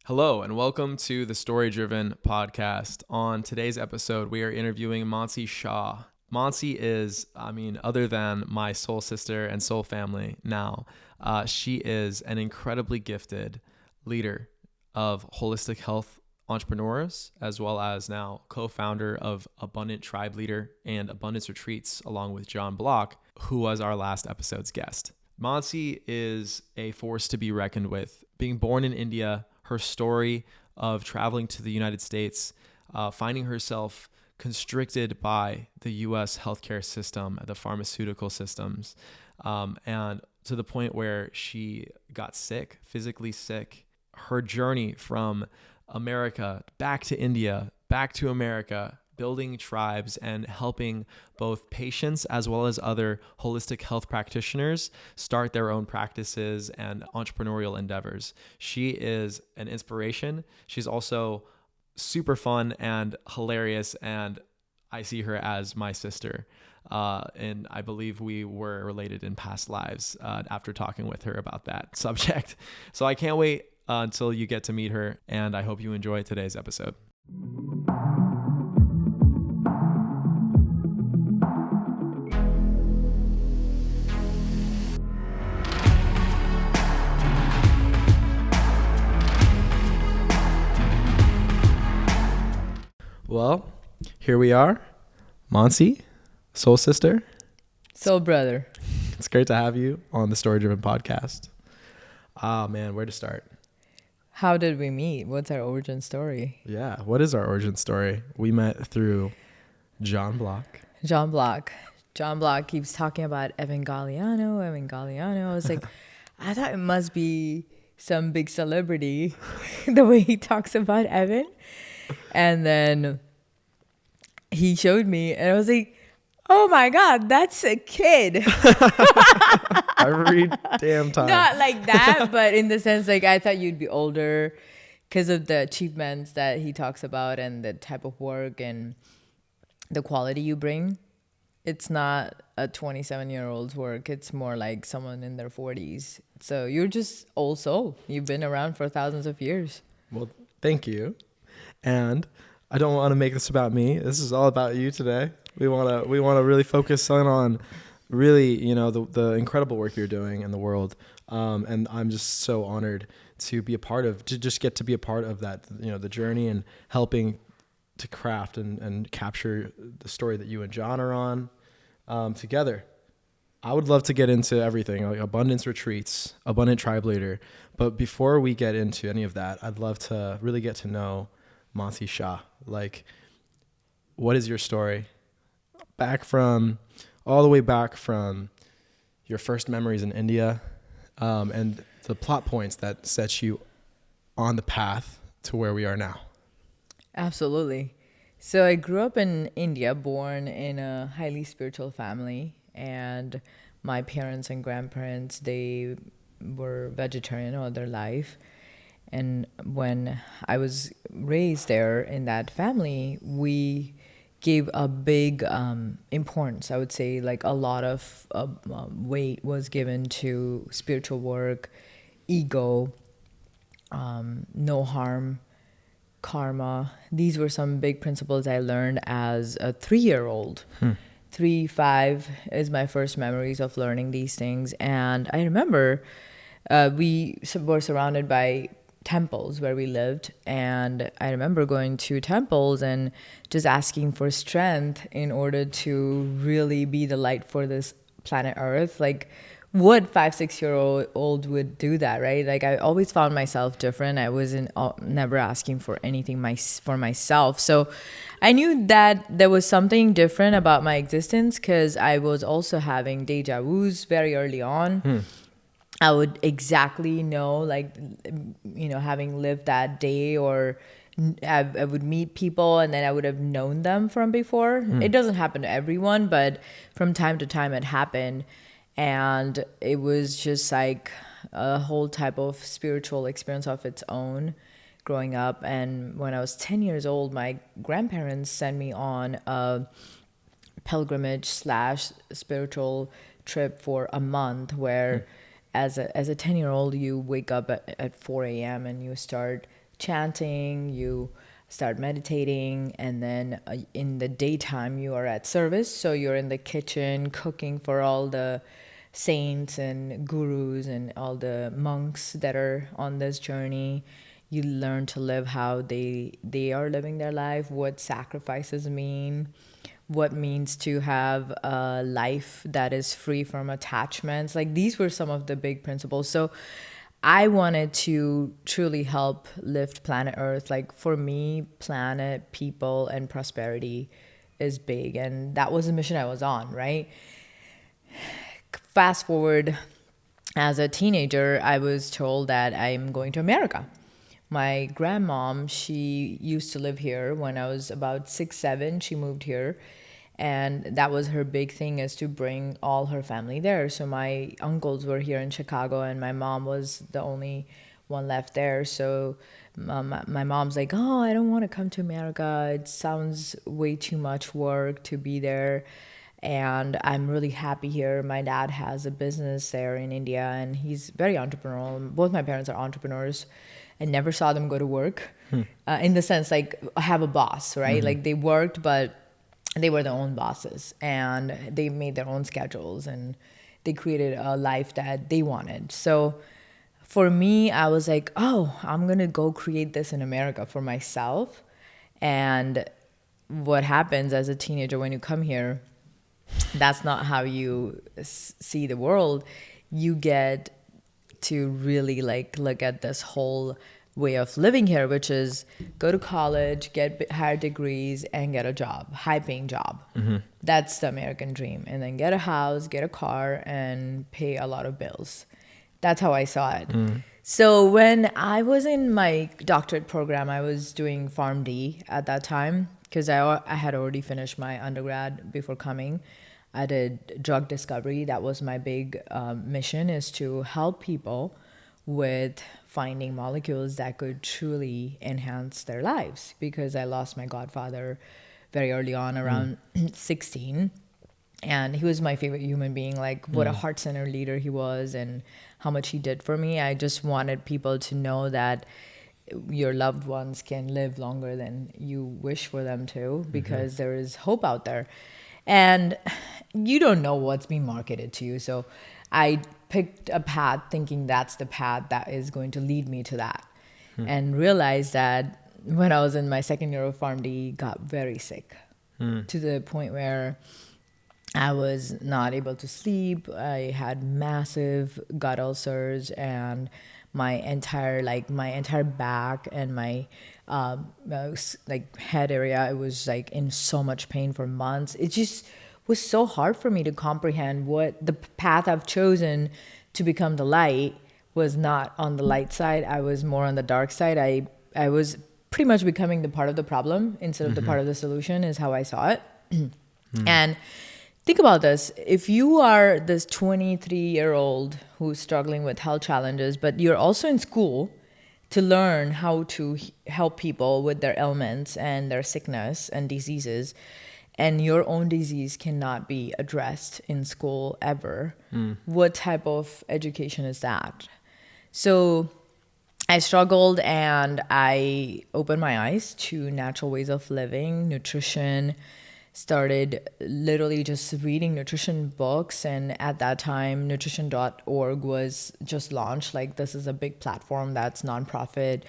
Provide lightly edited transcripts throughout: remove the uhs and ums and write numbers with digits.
Hello and welcome to the Story Driven podcast. On today's episode, we are interviewing Mansi Shah. Mansi is, other than my soul sister and soul family now, she is an incredibly gifted leader of holistic health entrepreneurs, as well as now co-founder of Abundant Tribe Leader and Abundance Retreats, along with John Block, who was our last episode's guest. Mansi is a force to be reckoned with. Being born in India, her story of traveling to the United States, finding herself constricted by the U.S. healthcare system, the pharmaceutical systems, and to the point where she got sick, physically sick. Her journey from America back to India, back to America, building tribes and helping both patients as well as other holistic health practitioners start their own practices and entrepreneurial endeavors. She is an inspiration. She's also super fun and hilarious, and I see her as my sister. And I believe we were related in past lives after talking with her about that subject. So I can't wait until you get to meet her, and I hope you enjoy today's episode. Well, here we are. Mansi, soul sister. Soul brother. It's great to have you on the Story Driven podcast. Man, where to start? How did we meet? What's our origin story? Yeah, what is our origin story? We met through John Block. John Block. John Block keeps talking about Evangeliano. I was like, I thought it must be some big celebrity the way he talks about Evan. And then he showed me and I was like, oh my God, that's a kid. Every damn time. Not like that, but in the sense, like, I thought you'd be older because of the achievements that he talks about and the type of work and the quality you bring. It's not a 27-year-old's work. It's more like someone in their 40s. So you're just old soul. You've been around for thousands of years. Well, thank you. And I don't want to make this about me. This is all about you today. We want to really focus on really, the incredible work you're doing in the world. And I'm just so honored to be a part of that, the journey and helping to craft and capture the story that you and John are on together. I would love to get into everything, like Abundance Retreats, Abundant Tribe Leader. But before we get into any of that, I'd love to really get to know Mansi Shah. Like, what is your story? All the way back from your first memories in India, and the plot points that set you on the path to where we are now. Absolutely. So I grew up in India, born in a highly spiritual family, and my parents and grandparents, they were vegetarian all their life. And when I was raised there in that family, we gave a big importance. I would say like a lot of weight was given to spiritual work, ego, no harm, karma. These were some big principles I learned as a 3-year-old. 5 is my first memories of learning these things. And I remember we were surrounded by temples where we lived, and I remember going to temples and just asking for strength in order to really be the light for this planet Earth. Like, what 5-6-year-old would do that, right? Like, I always found myself different. I wasn't never asking for anything for myself. So I knew that there was something different about my existence because I was also having deja vus very early on. I would exactly know, like, having lived that day, or I would meet people and then I would have known them from before. It doesn't happen to everyone, but from time to time it happened. And it was just like a whole type of spiritual experience of its own growing up. And when I was 10 years old, my grandparents sent me on a pilgrimage / spiritual trip for a month where as a 10-year-old, you wake up at 4 a.m. and you start chanting, you start meditating, and then in the daytime you are at service. So you're in the kitchen cooking for all the saints and gurus and all the monks that are on this journey. You learn to live how they are living their life, what sacrifices mean, what means to have a life that is free from attachments. Like, these were some of the big principles. So I wanted to truly help lift planet Earth. Like, for me, planet, people, and prosperity is big. And that was the mission I was on, right? Fast forward, as a teenager, I was told that I'm going to America. My grandmom, she used to live here when I was about 6, 7. She moved here. And that was her big thing, is to bring all her family there. So my uncles were here in Chicago, and my mom was the only one left there. So my mom's like, oh, I don't want to come to America. It sounds way too much work to be there. And I'm really happy here. My dad has a business there in India, and he's very entrepreneurial. Both my parents are entrepreneurs. I never saw them go to work in the sense, like, have a boss, right? Like, they worked, but they were their own bosses, and they made their own schedules, and they created a life that they wanted. So for me, I was like, oh, I'm going to go create this in America for myself. And what happens as a teenager when you come here, that's not how you see the world. You get to really, like, look at this whole way of living here, which is go to college, get higher degrees, and get a job, high paying job. That's the American dream. And then get a house, get a car, and pay a lot of bills. That's how I saw it. So when I was in my doctorate program, I was doing PharmD at that time, because I had already finished my undergrad before coming. I did drug discovery. That was my big mission, is to help people with finding molecules that could truly enhance their lives, because I lost my godfather very early on, around 16. And he was my favorite human being. Like, what a heart-centered leader he was, and how much he did for me. I just wanted people to know that your loved ones can live longer than you wish for them to, because there is hope out there. And you don't know what's being marketed to you. So I picked a path thinking that's the path that is going to lead me to that. And realized that when I was in my second year of PharmD, got very sick to the point where I was not able to sleep. I had massive gut ulcers, and my entire back and my like head area, it was like in so much pain for months. It just was so hard for me to comprehend what the path I've chosen to become the light was not on the light side. I was more on the dark side. I was pretty much becoming the part of the problem instead of the part of the solution, is how I saw it. And think about this. If you are this 23-year-old who's struggling with health challenges, but you're also in school to learn how to help people with their ailments and their sickness and diseases, and your own disease cannot be addressed in school ever, what type of education is that? So I struggled, and I opened my eyes to natural ways of living, nutrition, started literally just reading nutrition books. And at that time, nutrition.org was just launched. Like, this is a big platform that's nonprofit,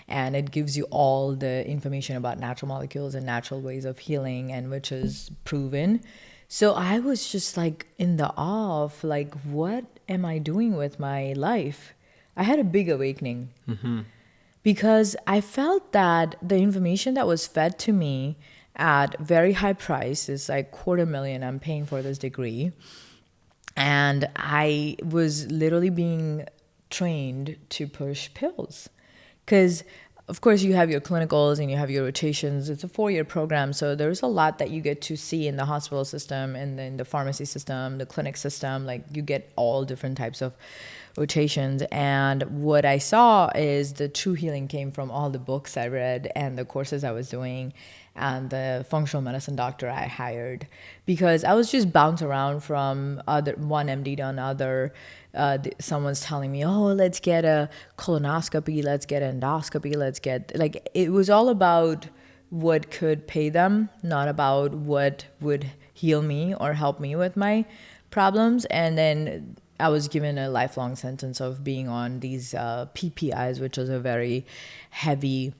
and it gives you all the information about natural molecules and natural ways of healing, and which is proven. So I was just like in the awe of, like, what am I doing with my life? I had a big awakening because I felt that the information that was fed to me at very high price, is like $250,000 I'm paying for this degree. And I was literally being trained to push pills. Because, of course, you have your clinicals and you have your rotations. It's a 4-year program. So there's a lot that you get to see in the hospital system, and then the pharmacy system, the clinic system. Like, you get all different types of rotations. And what I saw is the true healing came from all the books I read and the courses I was doing, and the functional medicine doctor I hired, because I was just bounced around from one MD to another, someone's telling me, oh, let's get a colonoscopy, let's get endoscopy, let's get, like, it was all about what could pay them, not about what would heal me or help me with my problems. And then I was given a lifelong sentence of being on these PPIs, which is a very heavy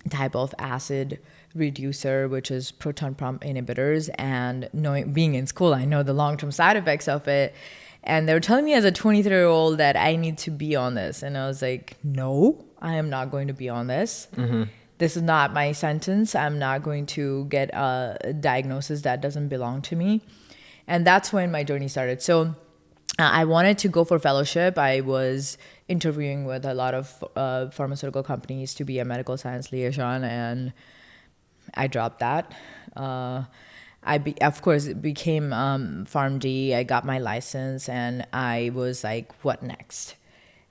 type of acid reducer, which is proton pump inhibitors. And being in school, I know the long-term side effects of it. And they were telling me as a 23-year-old that I need to be on this. And I was like, no, I am not going to be on this. Mm-hmm. This is not my sentence. I'm not going to get a diagnosis that doesn't belong to me. And that's when my journey started. So I wanted to go for fellowship. I was interviewing with a lot of pharmaceutical companies to be a medical science liaison, and I dropped that. Of course, it became PharmD. I got my license, and I was like, what next?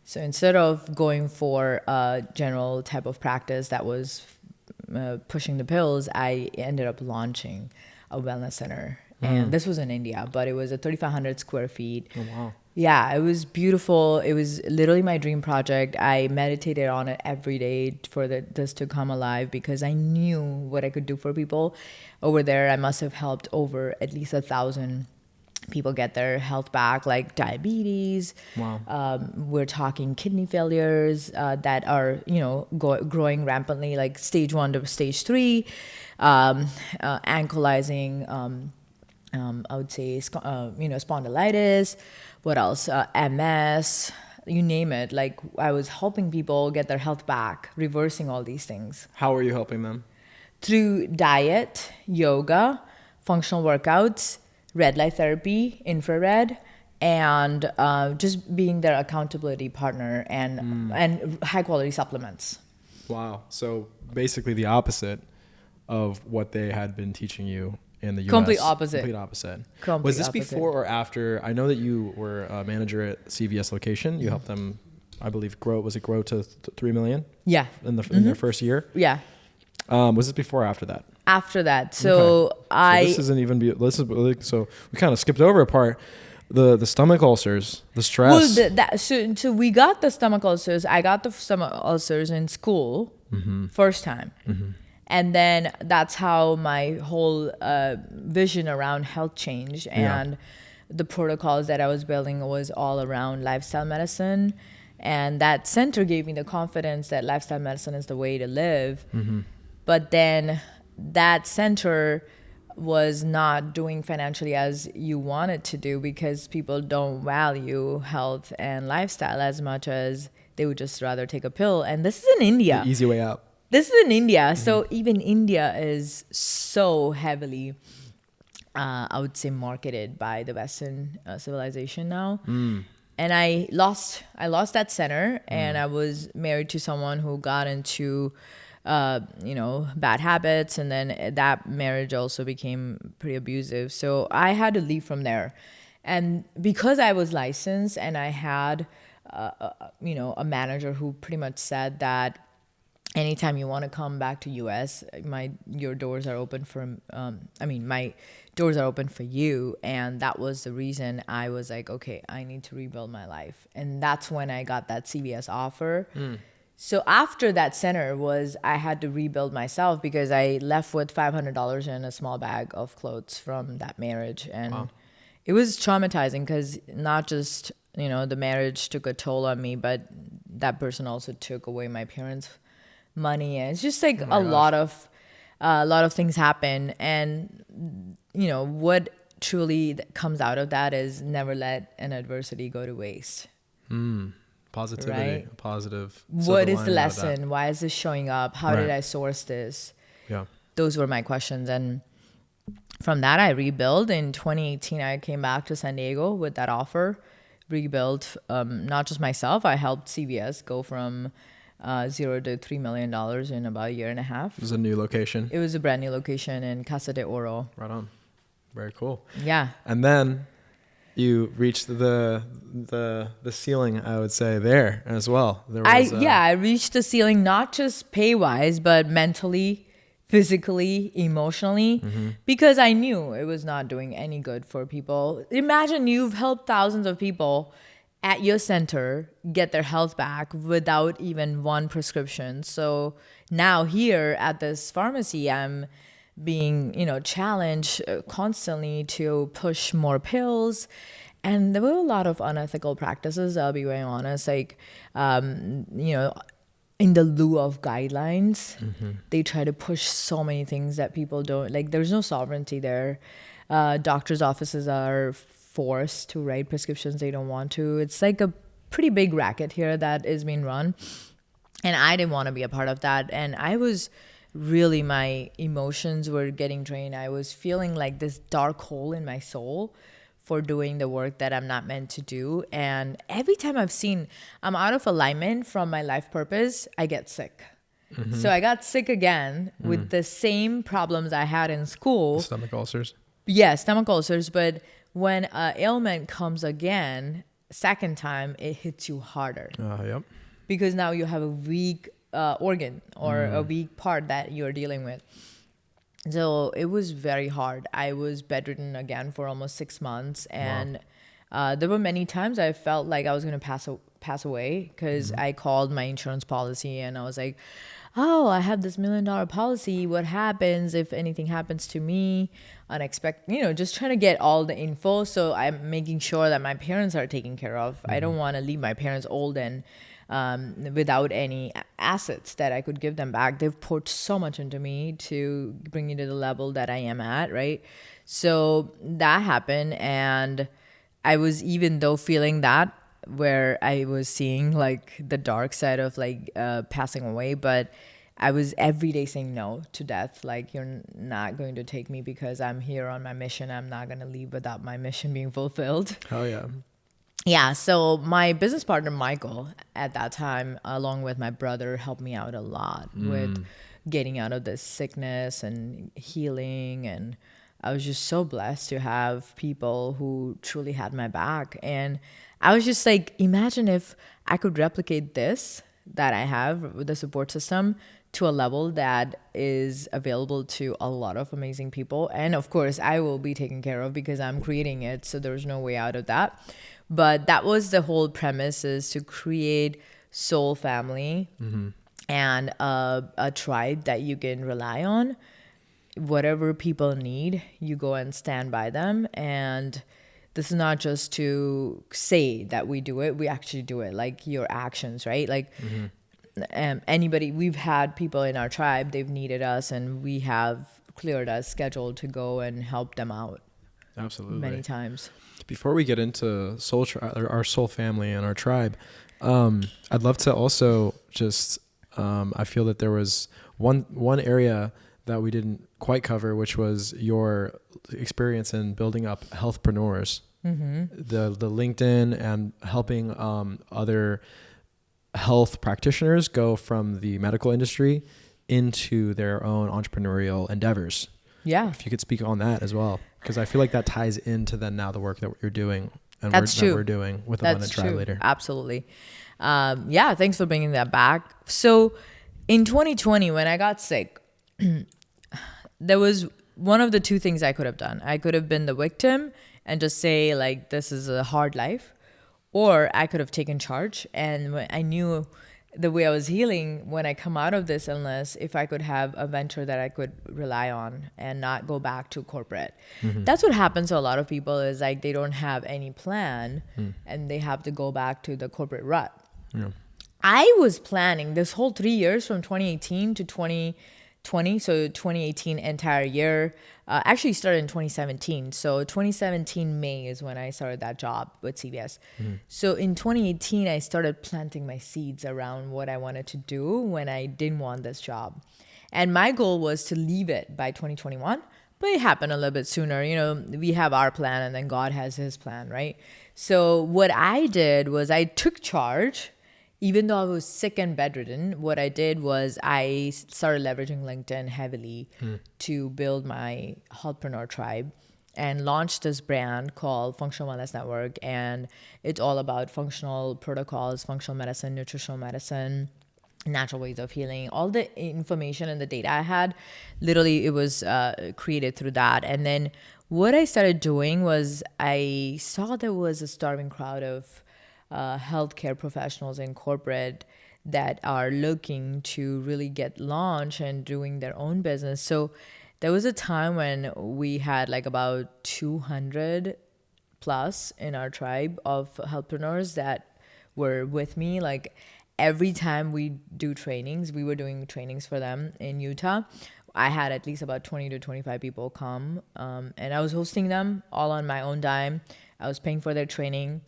So instead of going for a general type of practice that was pushing the pills, I ended up launching a wellness center. And this was in India, but it was a 3,500 square feet. Oh, wow. Yeah, it was beautiful. It was literally my dream project. I meditated on it every day for this to come alive, because I knew what I could do for people. Over there, I must have helped over at least 1,000 people get their health back, like diabetes. Wow. We're talking kidney failures that are, growing rampantly, like stage 1 to stage 3, ankylosing, I would say, spondylitis. What else? MS, you name it. Like, I was helping people get their health back, reversing all these things. How are you helping them? Through diet, yoga, functional workouts, red light therapy, infrared, and just being their accountability partner, and high quality supplements. Wow. So basically the opposite of what they had been teaching you in the US. Complete opposite. Complete opposite. Complete Was this opposite. before or after? I know that you were a manager at CVS location. You helped them, I believe, grow. Was it grow to 3 million? Yeah. In their first year? Yeah. Was this before or after that? After that. So okay. So this isn't even. So we kind of skipped over a part. The stomach ulcers, the stress. Well, so we got the stomach ulcers. I got the stomach ulcers in school first time. Mm-hmm. And then that's how my whole vision around health changed. And the protocols that I was building was all around lifestyle medicine. And that center gave me the confidence that lifestyle medicine is the way to live. Mm-hmm. But then that center was not doing financially as you want it to do, because people don't value health and lifestyle as much as they would just rather take a pill. And this is in India. The easy way out. This is in India. Mm-hmm. So even India is so heavily, I would say, marketed by the Western civilization now. Mm. And I lost that center, and I was married to someone who got into, bad habits. And then that marriage also became pretty abusive. So I had to leave from there. And because I was licensed and I had, a manager who pretty much said that anytime you want to come back to US, your doors are open for, my doors are open for you. And that was the reason I was like, okay, I need to rebuild my life. And that's when I got that CVS offer. So after that center I had to rebuild myself, because I left with $500 in a small bag of clothes from that marriage. And it was traumatizing, because not just, the marriage took a toll on me, but that person also took away my parents' money. And it's just like a lot of things happen. And what truly comes out of that is never let an adversity go to waste. Positivity, right? Positive. What is the lesson? Why is this showing up? How did I source this? Yeah, those were my questions. And from that, I rebuilt. In 2018, I came back to San Diego with that offer. Rebuilt, not just myself. I helped CVS go from $0 to $3 million in about a year and a half. It was a new location. It was a brand new location in Casa de Oro. Right on. Very cool. Yeah. And then you reached the ceiling, I would say, there as well. I reached the ceiling, not just pay wise, but mentally, physically, emotionally, because I knew it was not doing any good for people. Imagine you've helped thousands of people at your center get their health back without even one prescription. So now here at this pharmacy, I'm being, challenged constantly to push more pills. And there were a lot of unethical practices, I'll be very honest. Like, in the lieu of guidelines, they try to push so many things that people don't like. There's no sovereignty there. Doctors' offices are forced to write prescriptions they don't want to. It's like a pretty big racket here that is being run. And I didn't want to be a part of that. And I was really, my emotions were getting drained. I was feeling like this dark hole in my soul for doing the work that I'm not meant to do. And every time I'm out of alignment from my life purpose, I get sick. So I got sick again with the same problems I had in school. Stomach ulcers. Yeah, stomach ulcers. But when an ailment comes again, second time, it hits you harder. Yep. Because now you have a weak organ or a weak part that you're dealing with. So it was very hard. I was bedridden again for almost 6 months. And there were many times I felt like I was going to pass away because I called my insurance policy and I was like, oh, I have this $1 million policy. What happens if anything happens to me? Unexpected, just trying to get all the info. So I'm making sure that my parents are taken care of. I don't want to leave my parents old and without any assets that I could give them back. They've poured so much into me to bring me to the level that I am at, right? So that happened. And I was, even though feeling that, where I was seeing like the dark side of like passing away, but I was every day saying no to death. Like, you're not going to take me because I'm here on my mission. I'm not going to leave without my mission being fulfilled. Oh, yeah. Yeah. So my business partner, Michael, at that time, along with my brother, helped me out a lot with getting out of this sickness and healing. And I was just so blessed to have people who truly had my back. And I was just like, imagine if I could replicate this that I have with the support system to a level that is available to a lot of amazing people. And of course, I will be taken care of because I'm creating it. So there's no way out of that. But that was the whole premise, is to create soul family and a tribe that you can rely on. Whatever people need, you go and stand by them. And this is not just to say that we do it, we actually do it, like your actions, right? Like we've had people in our tribe, they've needed us and we have cleared us scheduled to go and help them out. Absolutely. Many times. Before we get into our soul family and our tribe, I'd love to also just, I feel that there was one area that we didn't quite cover, which was your experience in building up healthpreneurs, the LinkedIn and helping other health practitioners go from the medical industry into their own entrepreneurial endeavors. Yeah. If you could speak on that as well, because I feel like that ties into then now the work that you're doing and that we're doing with Abundant Tribe later. Absolutely. Yeah. Thanks for bringing that back. So in 2020, when I got sick, there was one of the two things I could have done. I could have been the victim and just say like, this is a hard life, or I could have taken charge. And I knew the way I was healing when I come out of this illness, if I could have a venture that I could rely on and not go back to corporate. That's what happens to a lot of people, is like they don't have any plan and they have to go back to the corporate rut. Yeah. I was planning this whole 3 years from 2018 to 2020. So 2018 entire year, actually started in 2017. So 2017 May is when I started that job with CVS. So in 2018, I started planting my seeds around what I wanted to do when I didn't want this job. And my goal was to leave it by 2021, but it happened a little bit sooner. You know, we have our plan and then God has his plan, right? So what I did was I took charge. Even though I was sick and bedridden, what I did was I started leveraging LinkedIn heavily to build my healthpreneur tribe and launched this brand called Functional Wellness Network. And it's all about functional protocols, functional medicine, nutritional medicine, natural ways of healing. All the information and the data I had, literally it was created through that. And then what I started doing was I saw there was a starving crowd of healthcare professionals in corporate that are looking to really get launched and doing their own business. So there was a time when we had like about 200 plus in our tribe of healthpreneurs that were with me. Like every time we do trainings, we were doing trainings for them in Utah. I had at least about 20 to 25 people come, and I was hosting them all on my own dime. I was paying for their training.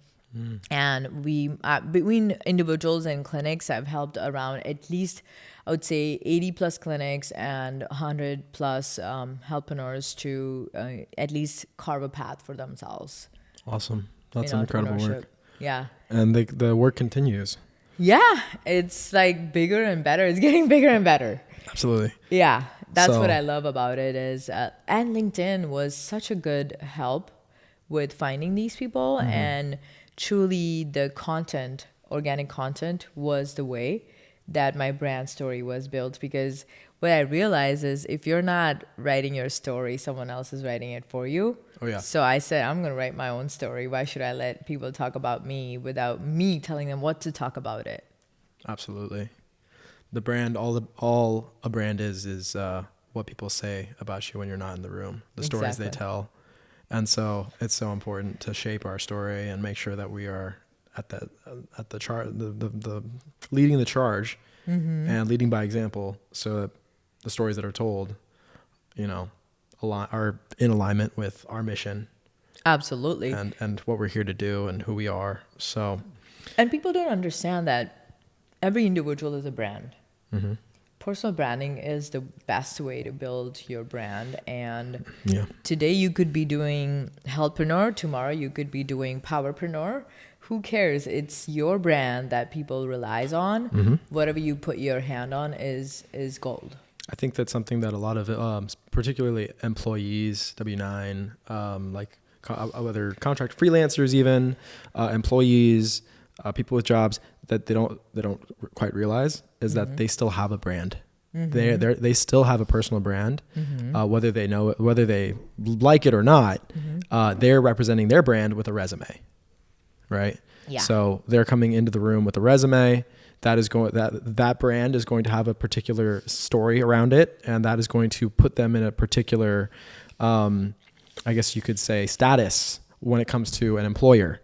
And we, between individuals and clinics, I've helped around at least, I would say, 80 plus clinics and 100 plus healthpreneurs to at least carve a path for themselves. Awesome. That's in incredible work. entrepreneurship. Yeah. And the work continues. Yeah. It's like bigger and better. It's getting bigger and better. Absolutely. Yeah. That's So- what I love about it is, and LinkedIn was such a good help with finding these people, and truly the content, organic content was the way that my brand story was built, because what I realized is if you're not writing your story, someone else is writing it for you. Oh, yeah. So I said, I'm going to write my own story. Why should I let people talk about me without me telling them what to talk about it? Absolutely. The brand, all a brand is what people say about you when you're not in the room, the stories they Exactly. tell. And so it's so important to shape our story and make sure that we are at the leading the charge and leading by example, so that the stories that are told, are in alignment with our mission Absolutely. and what we're here to do and who we are. So, And people don't understand that every individual is a brand. Personal branding is the best way to build your brand. And yeah, today you could be doing healthpreneur, tomorrow you could be doing powerpreneur. Who cares? It's your brand that people relies on. Whatever you put your hand on is gold. I think that's something that a lot of, particularly employees, W-9, whether contract freelancers, even employees, people with jobs, that they don't quite realize is that they still have a brand. They still have a personal brand, whether they know it, whether they like it or not. They're representing their brand with a resume, right? Yeah. So they're coming into the room with a resume. That brand is going to have a particular story around it, and that is going to put them in a particular, I guess you could say, status when it comes to an employer,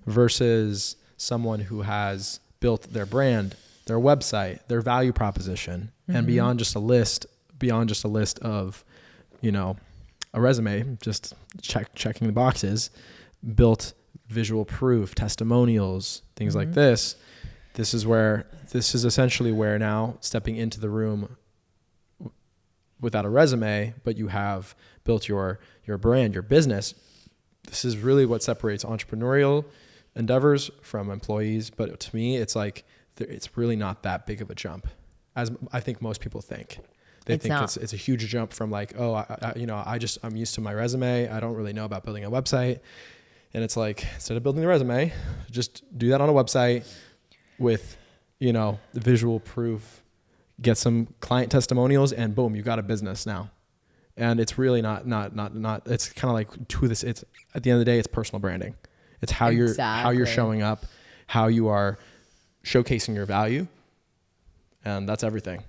versus someone who has built their brand, their website, their value proposition, and beyond just a list of, a resume, just checking the boxes, built visual proof, testimonials, things like this. This is essentially where now stepping into the room without a resume, but you have built your brand, your business. This is really what separates entrepreneurial endeavors from employees. But to me, it's like, it's really not that big of a jump, as I think most people think. They think it's a huge jump from like, oh, I'm used to my resume. I don't really know about building a website. And it's like, instead of building the resume, just do that on a website with, the visual proof, get some client testimonials, and boom, you got a business now. And it's really not, it's kind of like it's at the end of the day, it's personal branding. It's how you're showing up, how you are showcasing your value. And that's everything,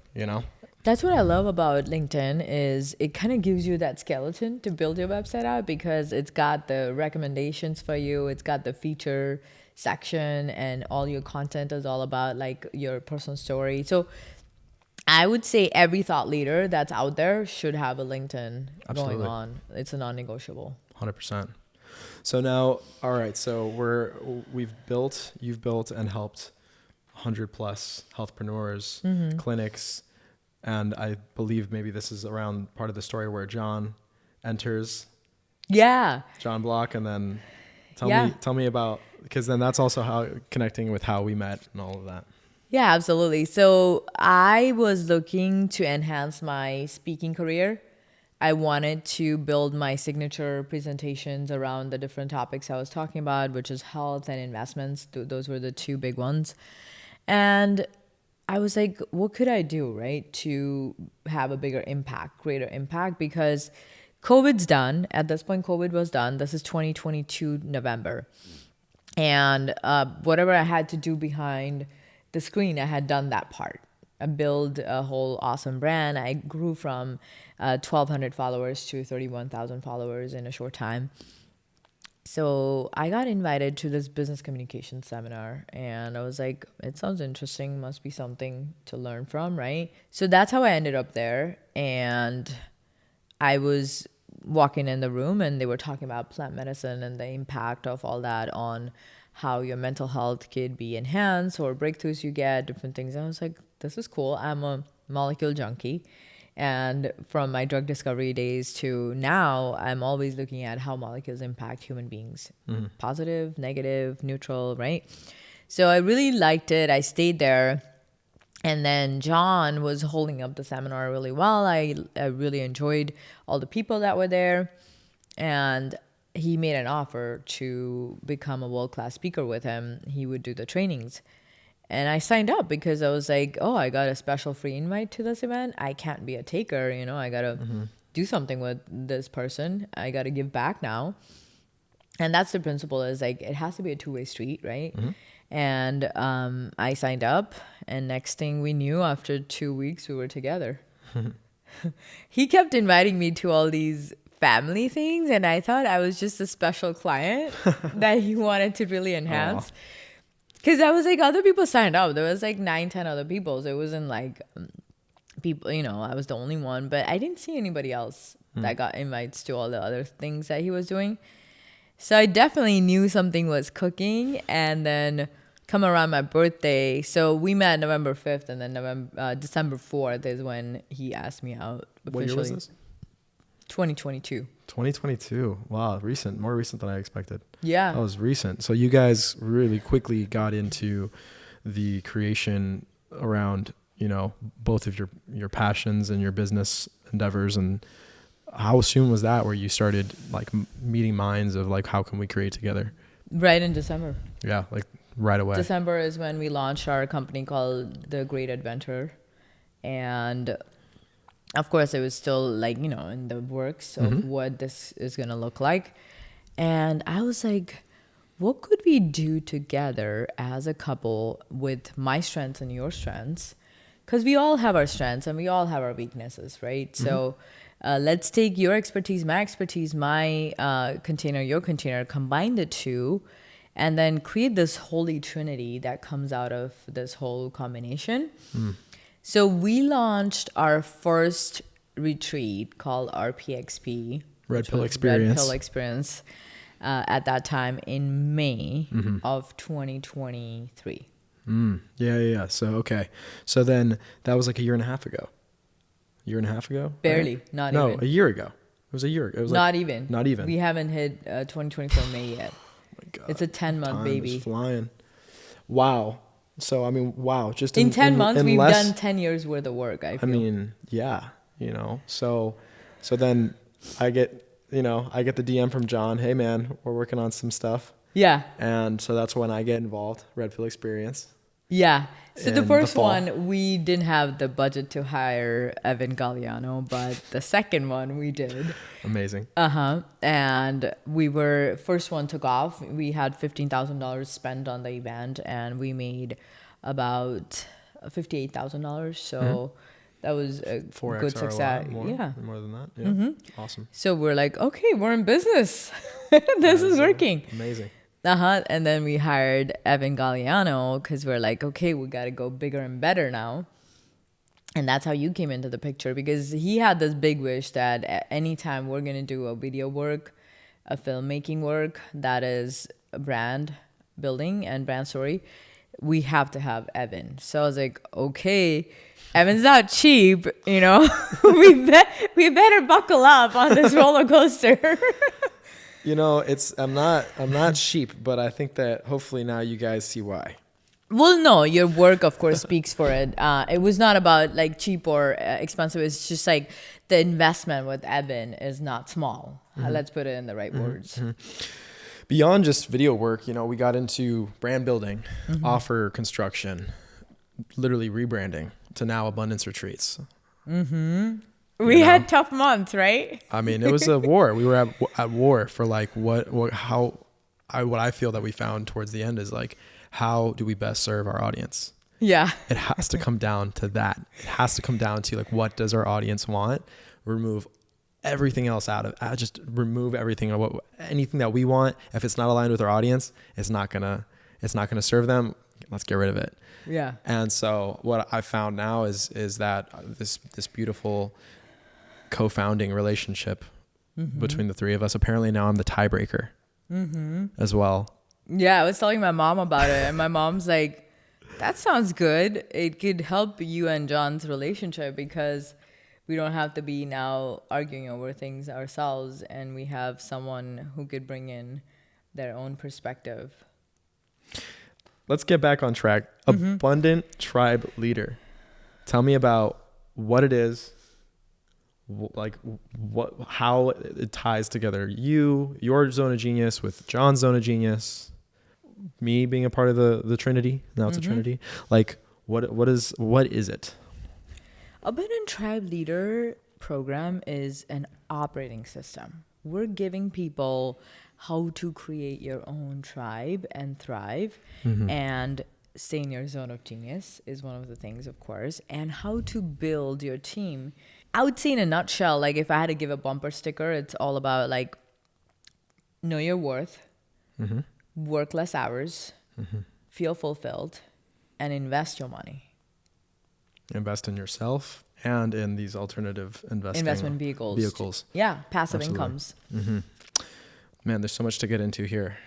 That's what I love about LinkedIn is it kind of gives you that skeleton to build your website out, because it's got the recommendations for you. It's got the feature section, and all your content is all about like your personal story. So I would say every thought leader that's out there should have a LinkedIn going on. It's a non-negotiable. 100%. So now, all right. So you've built and helped 100 plus healthpreneurs, clinics. And I believe maybe this is around part of the story where John enters. Yeah. John Block. And then tell me about, because then that's also how connecting with how we met and all of that. Yeah, absolutely. So I was looking to enhance my speaking career. I wanted to build my signature presentations around the different topics I was talking about, which is health and investments. Those were the two big ones. And I was like, what could I do, right, to have a bigger impact, greater impact? Because COVID's done. At this point, COVID was done. This is 2022 November. And whatever I had to do behind the screen, I had done that part. I built a whole awesome brand. I grew from 1,200 followers to 31,000 followers in a short time. So I got invited to this business communication seminar, and I was like, it sounds interesting, must be something to learn from, right? So that's how I ended up there. And I was walking in the room, and they were talking about plant medicine and the impact of all that on how your mental health could be enhanced or breakthroughs you get, different things. And I was like, this is cool. I'm a molecule junkie. And from my drug discovery days to now, I'm always looking at how molecules impact human beings. Positive, negative, neutral, right? So I really liked it. I stayed there. And then John was holding up the seminar really well. I really enjoyed all the people that were there. And he made an offer to become a world-class speaker with him. He would do the trainings. And I signed up because I was like, oh, I got a special free invite to this event. I can't be a taker, you know, I got to do something with this person. I got to give back now. And that's the principle, is like, it has to be a two-way street, right? And I signed up, and next thing we knew, after 2 weeks, we were together. He kept inviting me to all these family things, and I thought I was just a special client that he wanted to really enhance. Because I was like, other people signed up. There was like 9-10 other people. So it wasn't like people, you know, I was the only one. But I didn't see anybody else that got invites to all the other things that he was doing. So I definitely knew something was cooking. And then come around my birthday. So we met November 5th, and then December 4th is when he asked me out officially. What year was this? 2022. 2022. Wow, more recent than I expected. Yeah. That was recent. So you guys really quickly got into the creation around, you know, both of your passions and your business endeavors. And how soon was that where you started like meeting minds of like, how can we create together? Right in December. Yeah, like right away. December is when we launched our company called The Great Adventure. And of course, it was still like, you know, in the works of what this is going to look like. And I was like, what could we do together as a couple with my strengths and your strengths? Because we all have our strengths and we all have our weaknesses, right? So let's take your expertise, my container, your container, combine the two, and then create this holy trinity that comes out of this whole combination. So we launched our first retreat called RPXP. Red Pill Experience. Red Pill Experience at that time in May of 2023. Yeah. So, okay. So then that was like a year and a half ago. Barely. Right? Not no, even. A year ago. It was a year ago. It was Not like, even. Not even. We haven't hit 2024 May yet. Oh my God. It's a 10-month Time baby. is flying. Wow. So, I mean, wow. Just in 10 months, we've less, done 10 years worth of work, I feel. I mean, yeah, you know. So then I get the DM from John. Hey, man, we're working on some stuff. Yeah. And so that's when I get involved, Red Pill Experience. Yeah. So the in first the fall. one, we didn't have the budget to hire Evan Galliano, but the second one we did. Amazing. And first one took off. We had $15,000 spent on the event, and we made about $58,000. So that was a 4x good success. ROI, more than that. Yeah. Awesome. So we're like, okay, we're in business. This is working. Amazing. And then we hired Evan Galliano because we're like, okay, we got to go bigger and better now. And that's how you came into the picture, because he had this big wish that at any time we're going to do a video work, a filmmaking work that is a brand building and brand story, we have to have Evan. So I was like, okay, Evan's not cheap, you know, we better buckle up on this roller coaster. You know, I'm not sheep, but I think that hopefully now you guys see why. Well, no, your work, of course, speaks for it. It was not about like cheap or expensive. It's just like the investment with Evan is not small. Let's put it in the right words. Beyond just video work, you know, we got into brand building, offer construction, literally rebranding to now Abundance Retreats. We had tough months, right? I mean, it was a war. We were at war for like how what I feel that we found towards the end is like, how do we best serve our audience? Yeah. It has to come down to that. It has to come down to like, what does our audience want? Remove everything else out of, just remove everything, anything that we want. If it's not aligned with our audience, it's not gonna serve them. Let's get rid of it. Yeah. And so what I found now is that this beautiful co-founding relationship between the three of us. Apparently now I'm the tiebreaker as well. Yeah, I was telling my mom about it, and my mom's like, that sounds good. It could help you and John's relationship because we don't have to be now arguing over things ourselves, and we have someone who could bring in their own perspective. Let's get back on track. Abundant Tribe Leader. Tell me about what it is, how it ties together your zone of genius with John's zone of genius, me being a part of the Trinity. Now it's a Trinity. Like, what is it? Abundant Tribe Leader program is an operating system. We're giving people how to create your own tribe and thrive, and stay in your zone of genius is one of the things, of course, and how to build your team. I would say in a nutshell, like if I had to give a bumper sticker, it's all about like, know your worth, work less hours, feel fulfilled, and invest your money. Invest in yourself and in these alternative investment vehicles. Yeah, passive Absolutely. incomes. Man, there's so much to get into here.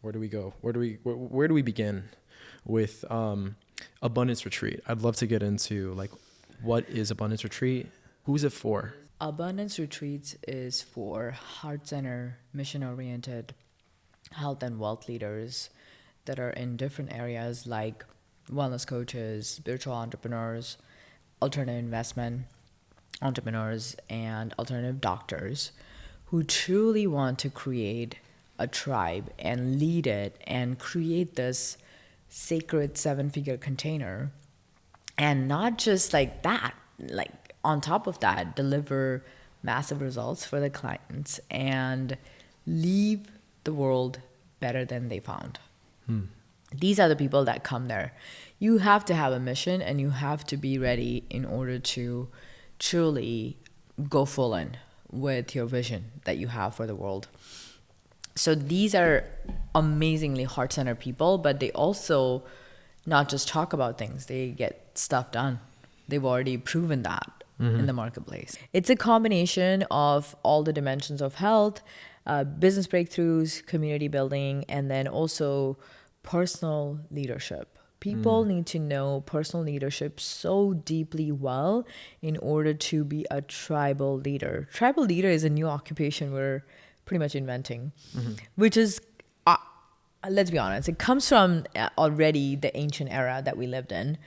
Where do we go? Where do we begin with Abundance Retreat? I'd love to get into like, what is Abundance Retreat? Who's it for? Abundance Retreats is for heart-centered, mission-oriented health and wealth leaders that are in different areas like wellness coaches, spiritual entrepreneurs, alternative investment entrepreneurs, and alternative doctors who truly want to create a tribe and lead it and create this sacred 7-figure container. And not just like that, like on top of that, deliver massive results for the clients and leave the world better than they found. These are the people that come there. You have to have a mission and you have to be ready in order to truly go full in with your vision that you have for the world. So these are amazingly heart-centered people, but they also not just talk about things, they get stuff done. They've already proven that in the marketplace. It's a combination of all the dimensions of health, business breakthroughs, community building, and then also personal leadership. People need to know personal leadership so deeply well in order to be a tribal leader. Tribal leader is a new occupation we're pretty much inventing, which is, let's be honest, it comes from already the ancient era that we lived in.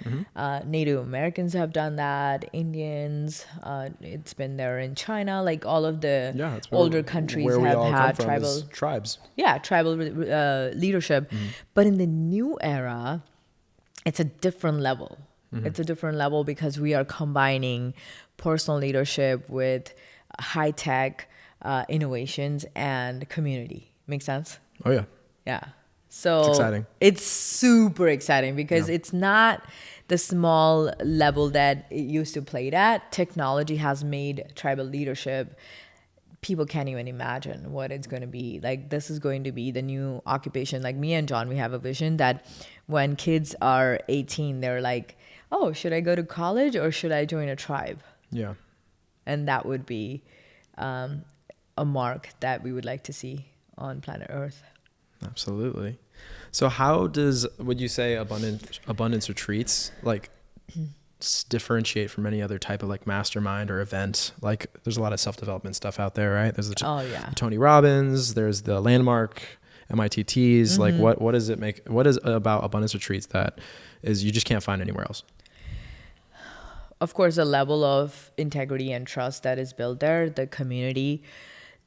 Native Americans have done that, Indians, it's been there in China, like all of the older countries have had tribal tribes. Yeah, tribal leadership. But in the new era, it's a different level. It's a different level because we are combining personal leadership with high-tech innovations and community. Make sense? Oh, yeah. Yeah. So it's exciting. It's super exciting because it's not the small level that it used to play at. Technology has made tribal leadership, people can't even imagine what it's going to be. Like, this is going to be the new occupation. Like me and John, we have a vision that when kids are 18, they're like, oh, should I go to college or should I join a tribe? Yeah. And that would be a mark that we would like to see on planet Earth. Absolutely. So how would you say abundance retreats like differentiate from any other type of like mastermind or event? Like, there's a lot of self-development stuff out there, right? There's the Tony Robbins, there's the landmark MITTs. Like, what does it make? What is about abundance retreats that is you just can't find anywhere else? Of course, the level of integrity and trust that is built there, the community,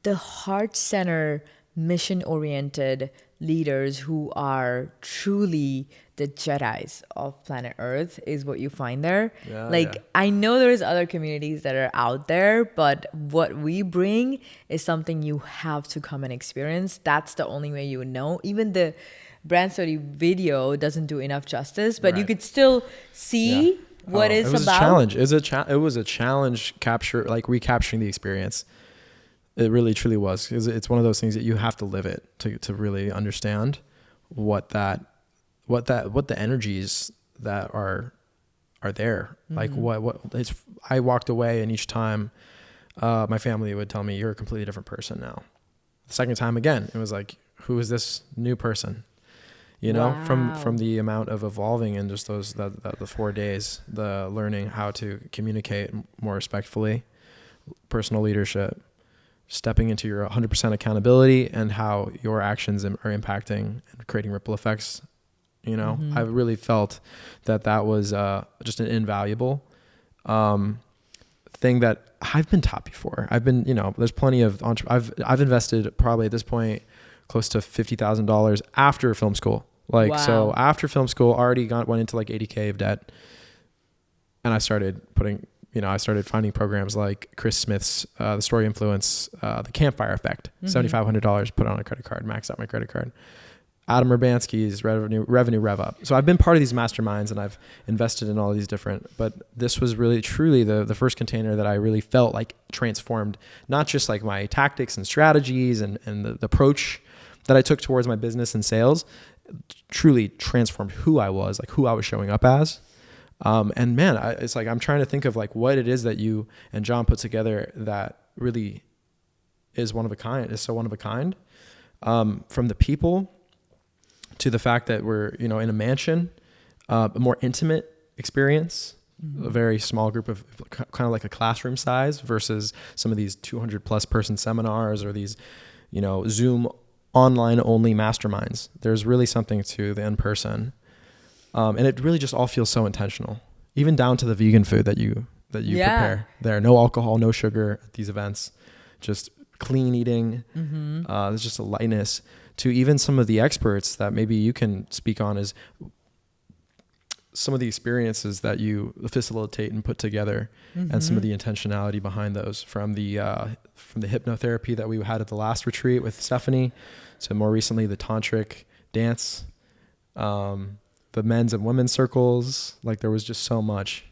the heart-centered, mission-oriented leaders who are truly the Jedis of planet Earth is what you find there. I know there's other communities that are out there, but what we bring is something you have to come and experience. That's the only way you would know. Even the brand study video doesn't do enough justice, but you could still see what it's it was about. A challenge. It was a challenge recapturing the experience. It really truly was, because it's one of those things that you have to live it to really understand what the energies that are there. Like I walked away, and each time my family would tell me, you're a completely different person now. The second time again, it was like, who is this new person? From the amount of evolving in just the 4 days, the learning how to communicate more respectfully, personal leadership, stepping into your 100% accountability, and how your actions are impacting and creating ripple effects. I really felt that was just an invaluable thing that I've been taught before. I've been, there's plenty of I've invested probably at this point close to $50,000 after film school. So after film school, already went into like $80K of debt, and I started finding programs like Chris Smith's The Story Influence, The Campfire Effect, $7,500 put on a credit card, maxed out my credit card. Adam Urbanski's Revenue Rev Up. So I've been part of these masterminds, and I've invested in all these different, but this was really truly the first container that I really felt like transformed, not just like my tactics and strategies and the approach that I took towards my business and sales, truly transformed who I was, like who I was showing up as. And man, it's like, I'm trying to think of like what it is that you and John put together that really is so one of a kind. From the people to the fact that we're, in a mansion, a more intimate experience, a very small group of kind of like a classroom size versus some of these 200 plus person seminars or these, Zoom online only masterminds. There's really something to the in-person. And it really just all feels so intentional, even down to the vegan food that you prepare there. No alcohol, no sugar at these events, just clean eating. There's just a lightness to even some of the experts that maybe you can speak on is some of the experiences that you facilitate and put together, and some of the intentionality behind those, from the hypnotherapy that we had at the last retreat with Stephanie, to more recently the tantric dance, the men's and women's circles. Like there was just so much.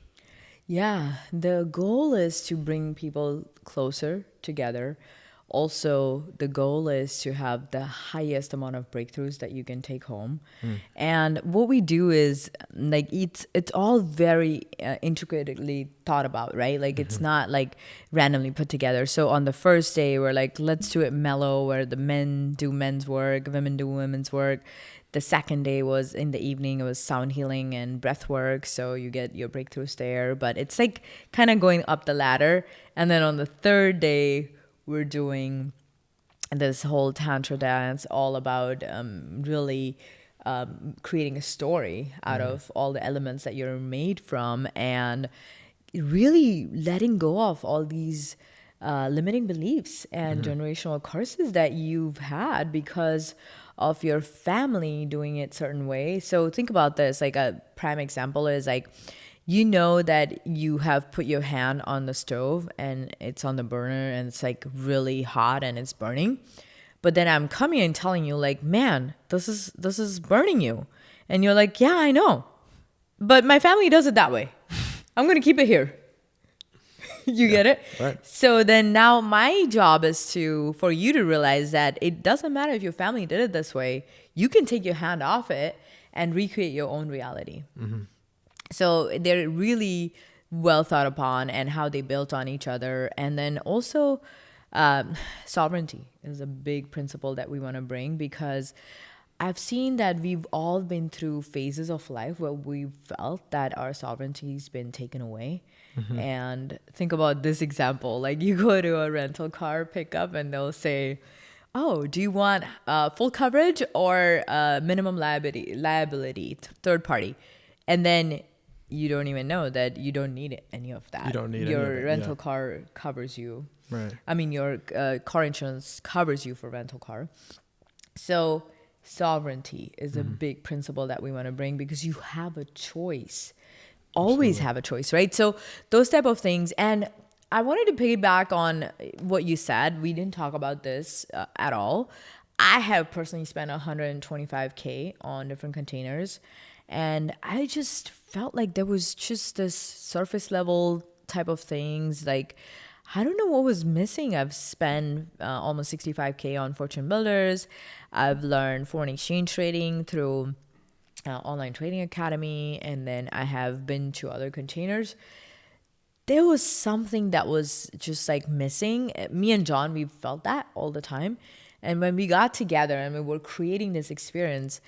Yeah, the goal is to bring people closer together. Also, the goal is to have the highest amount of breakthroughs that you can take home. And what we do is like it's all very intricately thought about, right? Like it's not like randomly put together. So on the first day, we're like, let's do it mellow, where the men do men's work, women do women's work. The second day was in the evening, it was sound healing and breath work. So you get your breakthroughs there, but it's like kind of going up the ladder. And then on the third day, we're doing this whole tantra dance, all about really creating a story out of all the elements that you're made from, and really letting go of all these limiting beliefs and generational curses that you've had because of your family doing it certain way. So think about this, like a prime example is like, that you have put your hand on the stove and it's on the burner and it's like really hot and it's burning. But then I'm coming and telling you like, man, this is burning you. And you're like, yeah, I know. But my family does it that way. I'm going to keep it here. You get it? Right. So then now my job is for you to realize that it doesn't matter if your family did it this way. You can take your hand off it and recreate your own reality. So they're really well thought upon, and how they built on each other. And then also sovereignty is a big principle that we want to bring, because I've seen that we've all been through phases of life where we felt that our sovereignty's been taken away. And think about this example. Like you go to a rental car pickup and they'll say, oh, do you want full coverage or minimum liability, third party? And then you don't even know that you don't need any of that. You don't need your rental car covers you. Right. I mean, your car insurance covers you for rental car. So sovereignty is a big principle that we want to bring, because you have a choice. Always have a choice, right? So those type of things. And I wanted to piggyback on what you said. We didn't talk about this at all. I have personally spent $125K on different containers, and I just felt like there was just this surface level type of things. Like, I don't know what was missing. I've spent almost $65K on Fortune Builders. I've learned foreign exchange trading through online trading academy, and then I have been to other containers. There was something that was just like missing. Me and John, we felt that all the time. And when we got together and we were creating this experience,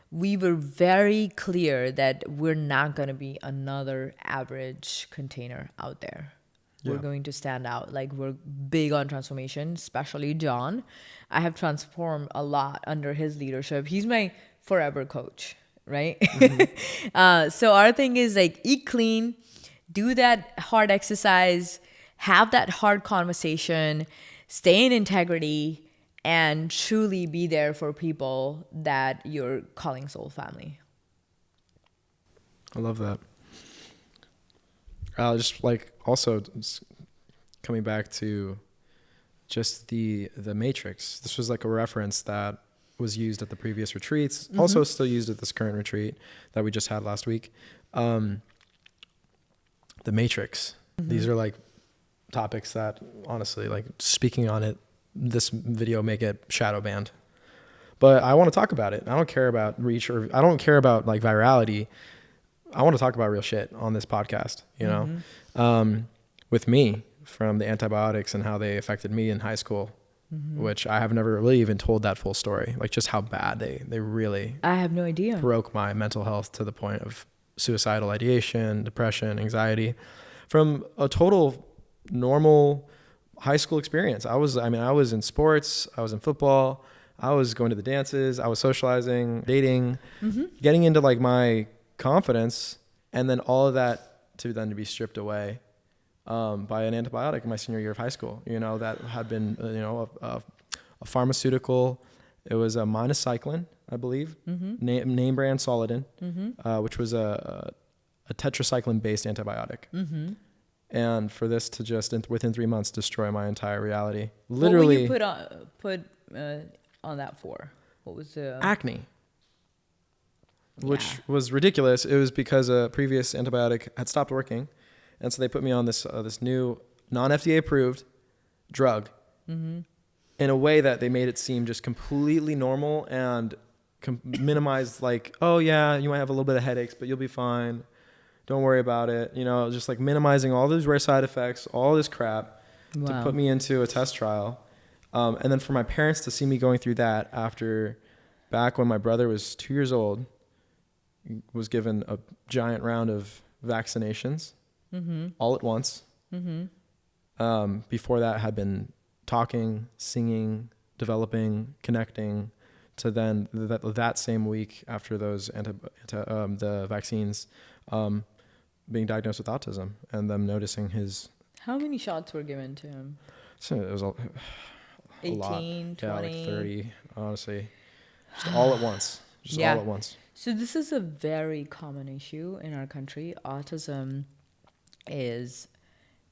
we were very clear that we're not going to be another average container out there. Yeah. We're going to stand out. Like, we're big on transformation, especially John. I have transformed a lot under his leadership. He's my forever coach, right? So our thing is like, eat clean, do that hard exercise, have that hard conversation, stay in integrity, and truly be there for people that you're calling soul family. I love that. Just like also coming back to just the matrix. This was like a reference that was used at the previous retreats, also still used at this current retreat that we just had last week. The matrix. These are like topics that, honestly, like, speaking on it, this video may get shadow banned, but I want to talk about it. I don't care about reach, or I don't care about like virality. I want to talk about real shit on this podcast, you know, with me, from the antibiotics and how they affected me in high school, which I have never really even told that full story. Like, just how bad they really, I have no idea, broke my mental health to the point of suicidal ideation, depression, anxiety, from a total normal high school experience. I was in sports, I was in football, I was going to the dances, I was socializing, dating, getting into like my confidence, and then all of that to be stripped away by an antibiotic in my senior year of high school. You know, that had been a pharmaceutical. It was a minocycline, I believe, name brand Solidin, which was a tetracycline based antibiotic. And for this to just within 3 months destroy my entire reality. Literally. What were you put on that for? What was the acne? Which was ridiculous. It was because a previous antibiotic had stopped working, and so they put me on this new non-FDA approved drug in a way that they made it seem just completely normal and minimized, like, oh yeah, you might have a little bit of headaches, but you'll be fine. Don't worry about it. You know, just like minimizing all those rare side effects, all this crap to put me into a test trial. And then for my parents to see me going through that after, back when my brother was 2 years old, was given a giant round of vaccinations all at once. Before that had been talking, singing, developing, connecting, to then that same week after those the vaccines, being diagnosed with autism, and them noticing his. How many shots were given to him? So it was a 18, lot. 20? Yeah, like 30, honestly. Just all at once. All at once. So this is a very common issue in our country. Autism is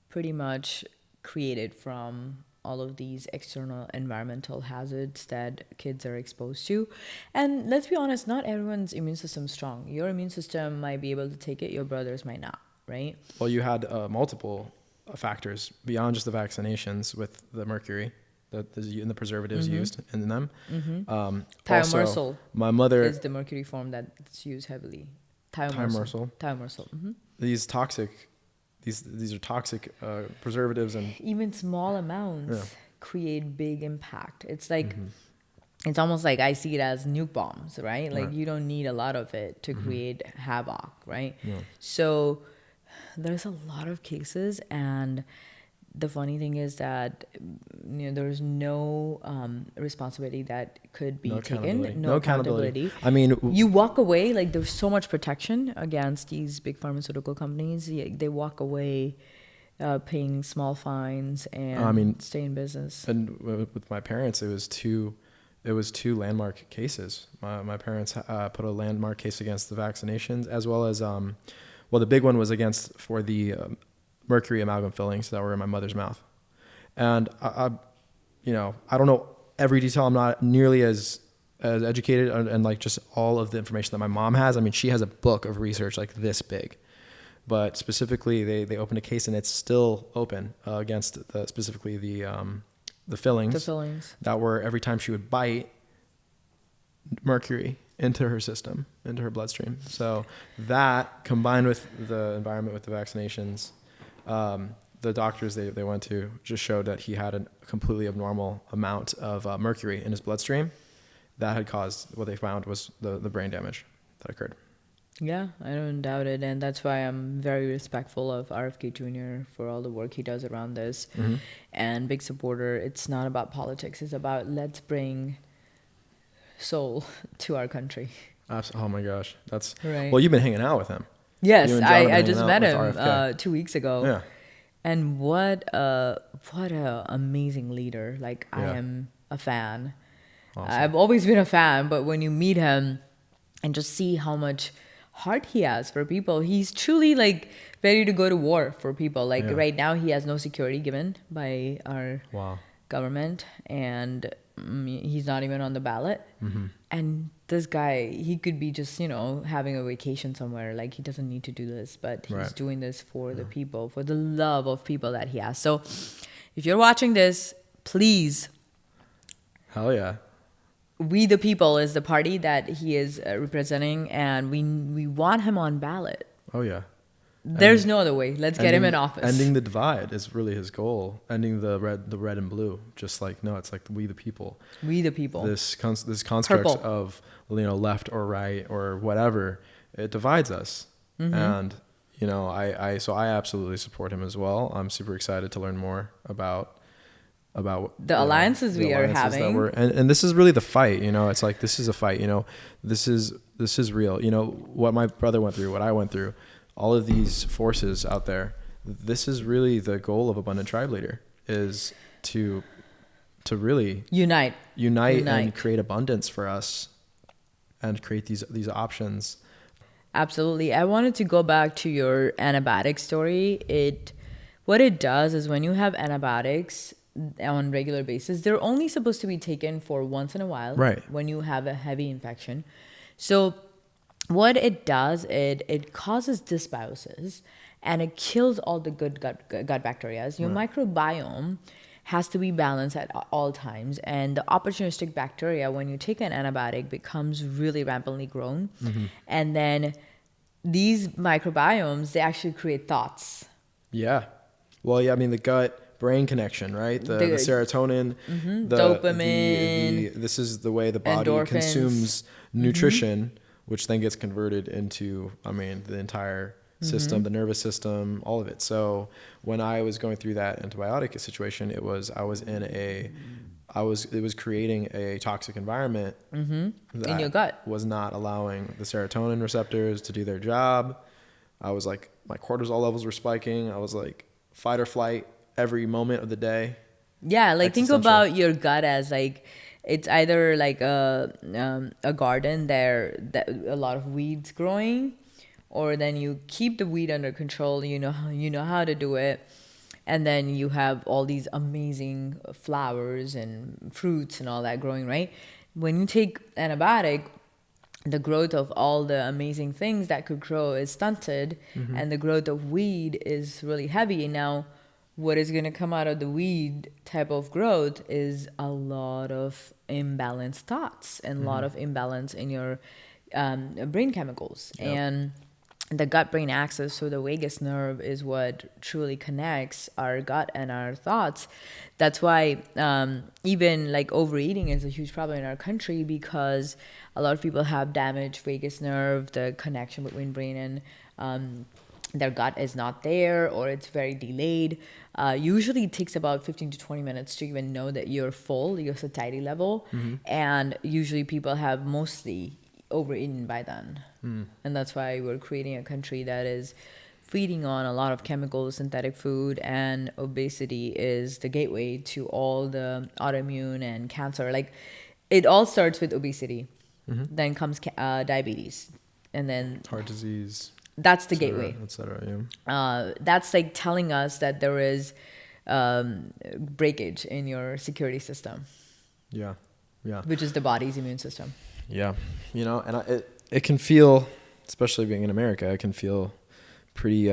pretty much created from all of these external environmental hazards that kids are exposed to. And let's be honest, not everyone's immune system is strong. Your immune system might be able to take it, your brother's might not, right? Well, you had multiple factors beyond just the vaccinations with the mercury and the preservatives used in them. Thiomersal. My mother is the mercury form that's used heavily. Thiomersal. These are toxic preservatives, and even small amounts create big impact. It's like it's almost like I see it as nuke bombs, right? Like you don't need a lot of it to create havoc, right? So there's a lot of cases, and the funny thing is that there's no responsibility that could be taken. No accountability. I mean, you walk away, like, there's so much protection against these big pharmaceutical companies. They walk away paying small fines and stay in business. And with my parents, it was two it was 2 landmark cases. My parents put a landmark case against the vaccinations, as well as the big one was for the mercury amalgam fillings that were in my mother's mouth. And I don't know every detail. I'm not nearly as educated and like just all of the information that my mom has. I mean, she has a book of research like this big, but specifically they opened a case and it's still open against specifically the fillings. The fillings that were, every time she would bite, mercury into her system, into her bloodstream. So that, combined with the environment with the vaccinations, the doctors they went to just showed that he had a completely abnormal amount of mercury in his bloodstream that had caused, what they found was the brain damage that occurred. Yeah, I don't doubt it. And that's why I'm very respectful of RFK Jr. for all the work he does around this. Mm-hmm. And big supporter. It's not about politics. It's about let's bring soul to our country. Oh my gosh. That's right. Well, you've been hanging out with him. Yes, I just met him 2 weeks ago. Yeah. And what a amazing leader. Like, I am a fan. Awesome. I've always been a fan, but when you meet him and just see how much heart he has for people, he's truly like ready to go to war for people. Like right now he has no security given by our government, and he's not even on the ballot. Mm-hmm. And this guy, he could be just, having a vacation somewhere. Like, he doesn't need to do this, but he's doing this for the people, for the love of people that he has. So if you're watching this, please. Hell yeah. We the People is the party that he is representing, and we want him on ballot. Oh yeah. There's no other way. Let's get him in office. Ending the divide is really his goal. Ending the red and blue. Just like, no, it's like we the people. We the people. This construct Purple. Of left or right or whatever, it divides us. Mm-hmm. And I absolutely support him as well. I'm super excited to learn more about the alliances we are having, and this is really the fight. It's like, this is a fight. This is real. What my brother went through, what I went through, all of these forces out there. This is really the goal of Abundant Tribe Leader, is to really unite and create abundance for us, and create these options. Absolutely. I wanted to go back to your antibiotic story. What it does is, when you have antibiotics on regular basis, they're only supposed to be taken for once in a while, right, when you have a heavy infection. So what it does, it causes dysbiosis, and it kills all the good gut bacteria. Your microbiome has to be balanced at all times, and the opportunistic bacteria, when you take an antibiotic, becomes really rampantly grown. Mm-hmm. And then these microbiomes, they actually create thoughts. Yeah. Well, yeah, I mean, the gut brain connection, right? The serotonin, mm-hmm, dopamine. This is the way the body endorphins. Consumes nutrition, mm-hmm. which then gets converted into, the entire system, mm-hmm. the nervous system, all of it. So when I was going through that antibiotic situation, it was creating a toxic environment, mm-hmm. that in your gut was not allowing the serotonin receptors to do their job. I was like, my cortisol levels were spiking. I was like, fight or flight every moment of the day. Yeah, like, think about your gut as like, it's either like a garden there that a lot of weeds growing, or then you keep the weed under control. You know how to do it, and then you have all these amazing flowers and fruits and all that growing, right? When you take antibiotic, the growth of all the amazing things that could grow is stunted, mm-hmm. and the growth of weed is really heavy. Now, what is going to come out of the weed type of growth is a lot of imbalanced thoughts and a lot of imbalance in your brain chemicals. Yep. And the gut-brain axis, so the vagus nerve, is what truly connects our gut and our thoughts. That's why even like overeating is a huge problem in our country, because a lot of people have damaged vagus nerve. The connection between brain and their gut is not there, or it's very delayed. Usually it takes about 15 to 20 minutes to even know that you're full, your satiety level. Mm-hmm. And usually people have mostly overeaten by then. Mm. And that's why we're creating a country that is feeding on a lot of chemicals, synthetic food, and obesity is the gateway to all the autoimmune and cancer. Like, it all starts with obesity. Mm-hmm. Then comes diabetes. And then Heart disease, that's the et cetera, gateway. et cetera, yeah. That's like telling us that there is breakage in your security system, Yeah. Yeah. which is the body's immune system. Yeah. And it can feel, especially being in America, it can feel pretty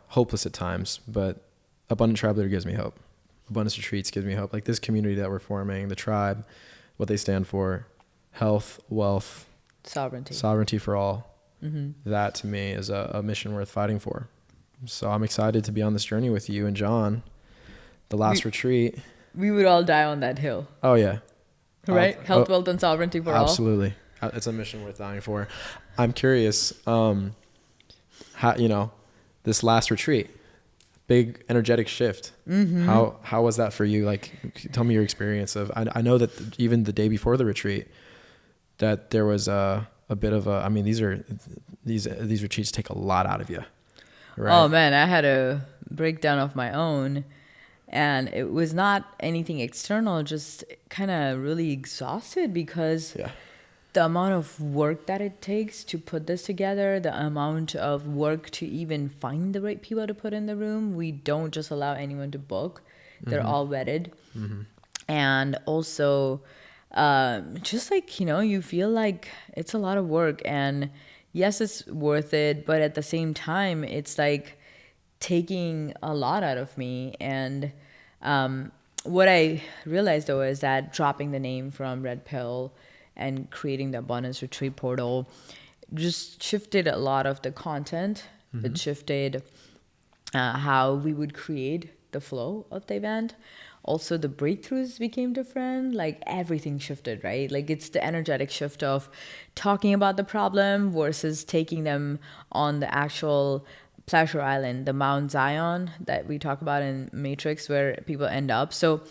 hopeless at times, but Abundant Tribe Leader gives me hope. Abundance Retreats gives me hope. Like this community that we're forming, the tribe, what they stand for, health, wealth, sovereignty for all. Mm-hmm. That to me is a mission worth fighting for. So I'm excited to be on this journey with you and John. The last retreat. We would all die on that hill. Oh yeah. Right? Health, wealth, and sovereignty for all. Absolutely. It's a mission worth dying for. I'm curious, how, this last retreat, big energetic shift. Mm-hmm. How was that for you? Like, tell me your experience of, I know that even the day before the retreat, that there was a bit of I mean, these retreats take a lot out of you. Right? Oh man, I had a breakdown of my own, and it was not anything external, just kind of really exhausted because the amount of work that it takes to put this together, the amount of work to even find the right people to put in the room. We don't just allow anyone to book. They're all vetted. Mm-hmm. And also, just like, you feel like it's a lot of work, and yes, it's worth it, but at the same time, it's like taking a lot out of me. And what I realized though is that dropping the name from Red Pill and creating the Abundance Retreat portal just shifted a lot of the content. Mm-hmm. It shifted how we would create the flow of the event. Also, the breakthroughs became different. Like everything shifted, right? Like it's the energetic shift of talking about the problem versus taking them on the actual pleasure island, the Mount Zion that we talk about in Matrix, where people end up. So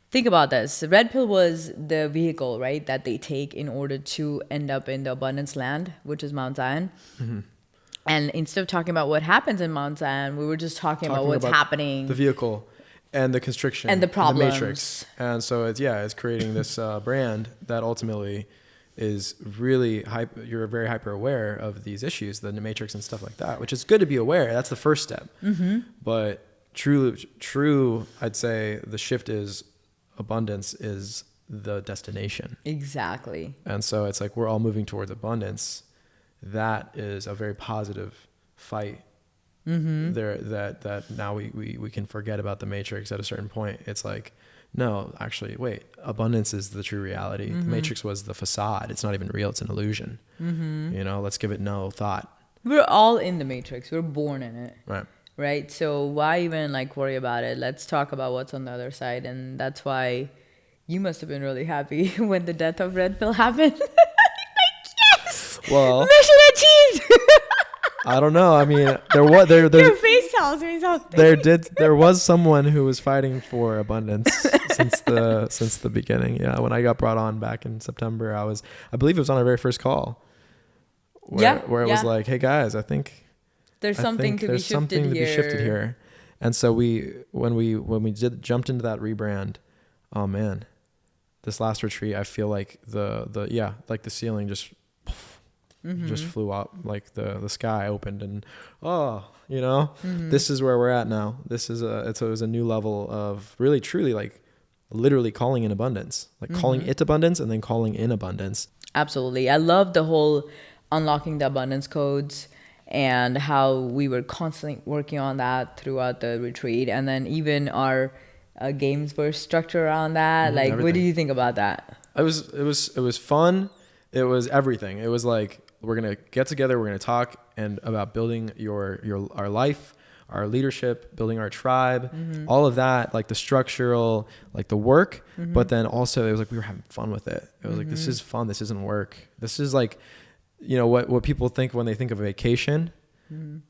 think about this. Red Pill was the vehicle, right, that they take in order to end up in the abundance land, which is Mount Zion. Mm-hmm. And instead of talking about what happens in Mount Zion, we were just talking about what's happening. The vehicle. And the constriction and the problems, and the matrix, and so it's creating this brand that ultimately is really you're very hyper aware of these issues, the matrix and stuff like that, which is good to be aware. That's the first step. Mm-hmm. But true, I'd say the shift is abundance is the destination. Exactly. And so it's like we're all moving towards abundance. That is a very positive fight. Mm-hmm. There that now we can forget about the matrix at a certain point. It's like, no, actually, wait, abundance is the true reality. Mm-hmm. The matrix was the facade. It's not even real. It's an illusion. Mm-hmm. Let's give it no thought. We're all in the matrix. We're born in it. Right. So why even worry about it? Let's talk about what's on the other side. And that's why you must have been really happy when the death of Red Pill happened. Yes, well, mission achieved. I don't know. I mean, your face tells me something. There was someone who was fighting for abundance since the beginning. Yeah, when I got brought on back in September, I believe it was on our very first call. Where it was like, hey guys, I think there's something to be shifted here. And so when we jumped into that rebrand, oh man, this last retreat, I feel like the ceiling just flew up, like the sky opened, and this is where we're at now. This is it was a new level of really truly literally calling in abundance, calling it abundance and then calling in abundance. Absolutely. I love the whole unlocking the abundance codes and how we were constantly working on that throughout the retreat, and then even our games were structured around that. Everything. What do you think about that? It was fun. It was everything. It was like, we're going to get together, we're going to talk and about building our life, our leadership, building our tribe, all of that, the structural, the work, but then also it was we were having fun with it. It was this is fun. This isn't work. This is what people think when they think of a vacation,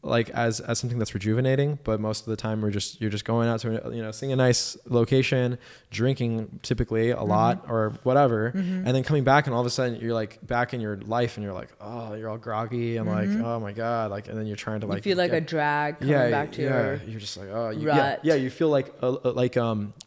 as something that's rejuvenating, but most of the time you're just going out to seeing a nice location, drinking typically a lot or whatever, and then coming back and all of a sudden you're back in your life and you're oh, you're all groggy and oh my god, and then you're trying to you feel a drag coming back to your you're just rut. You feel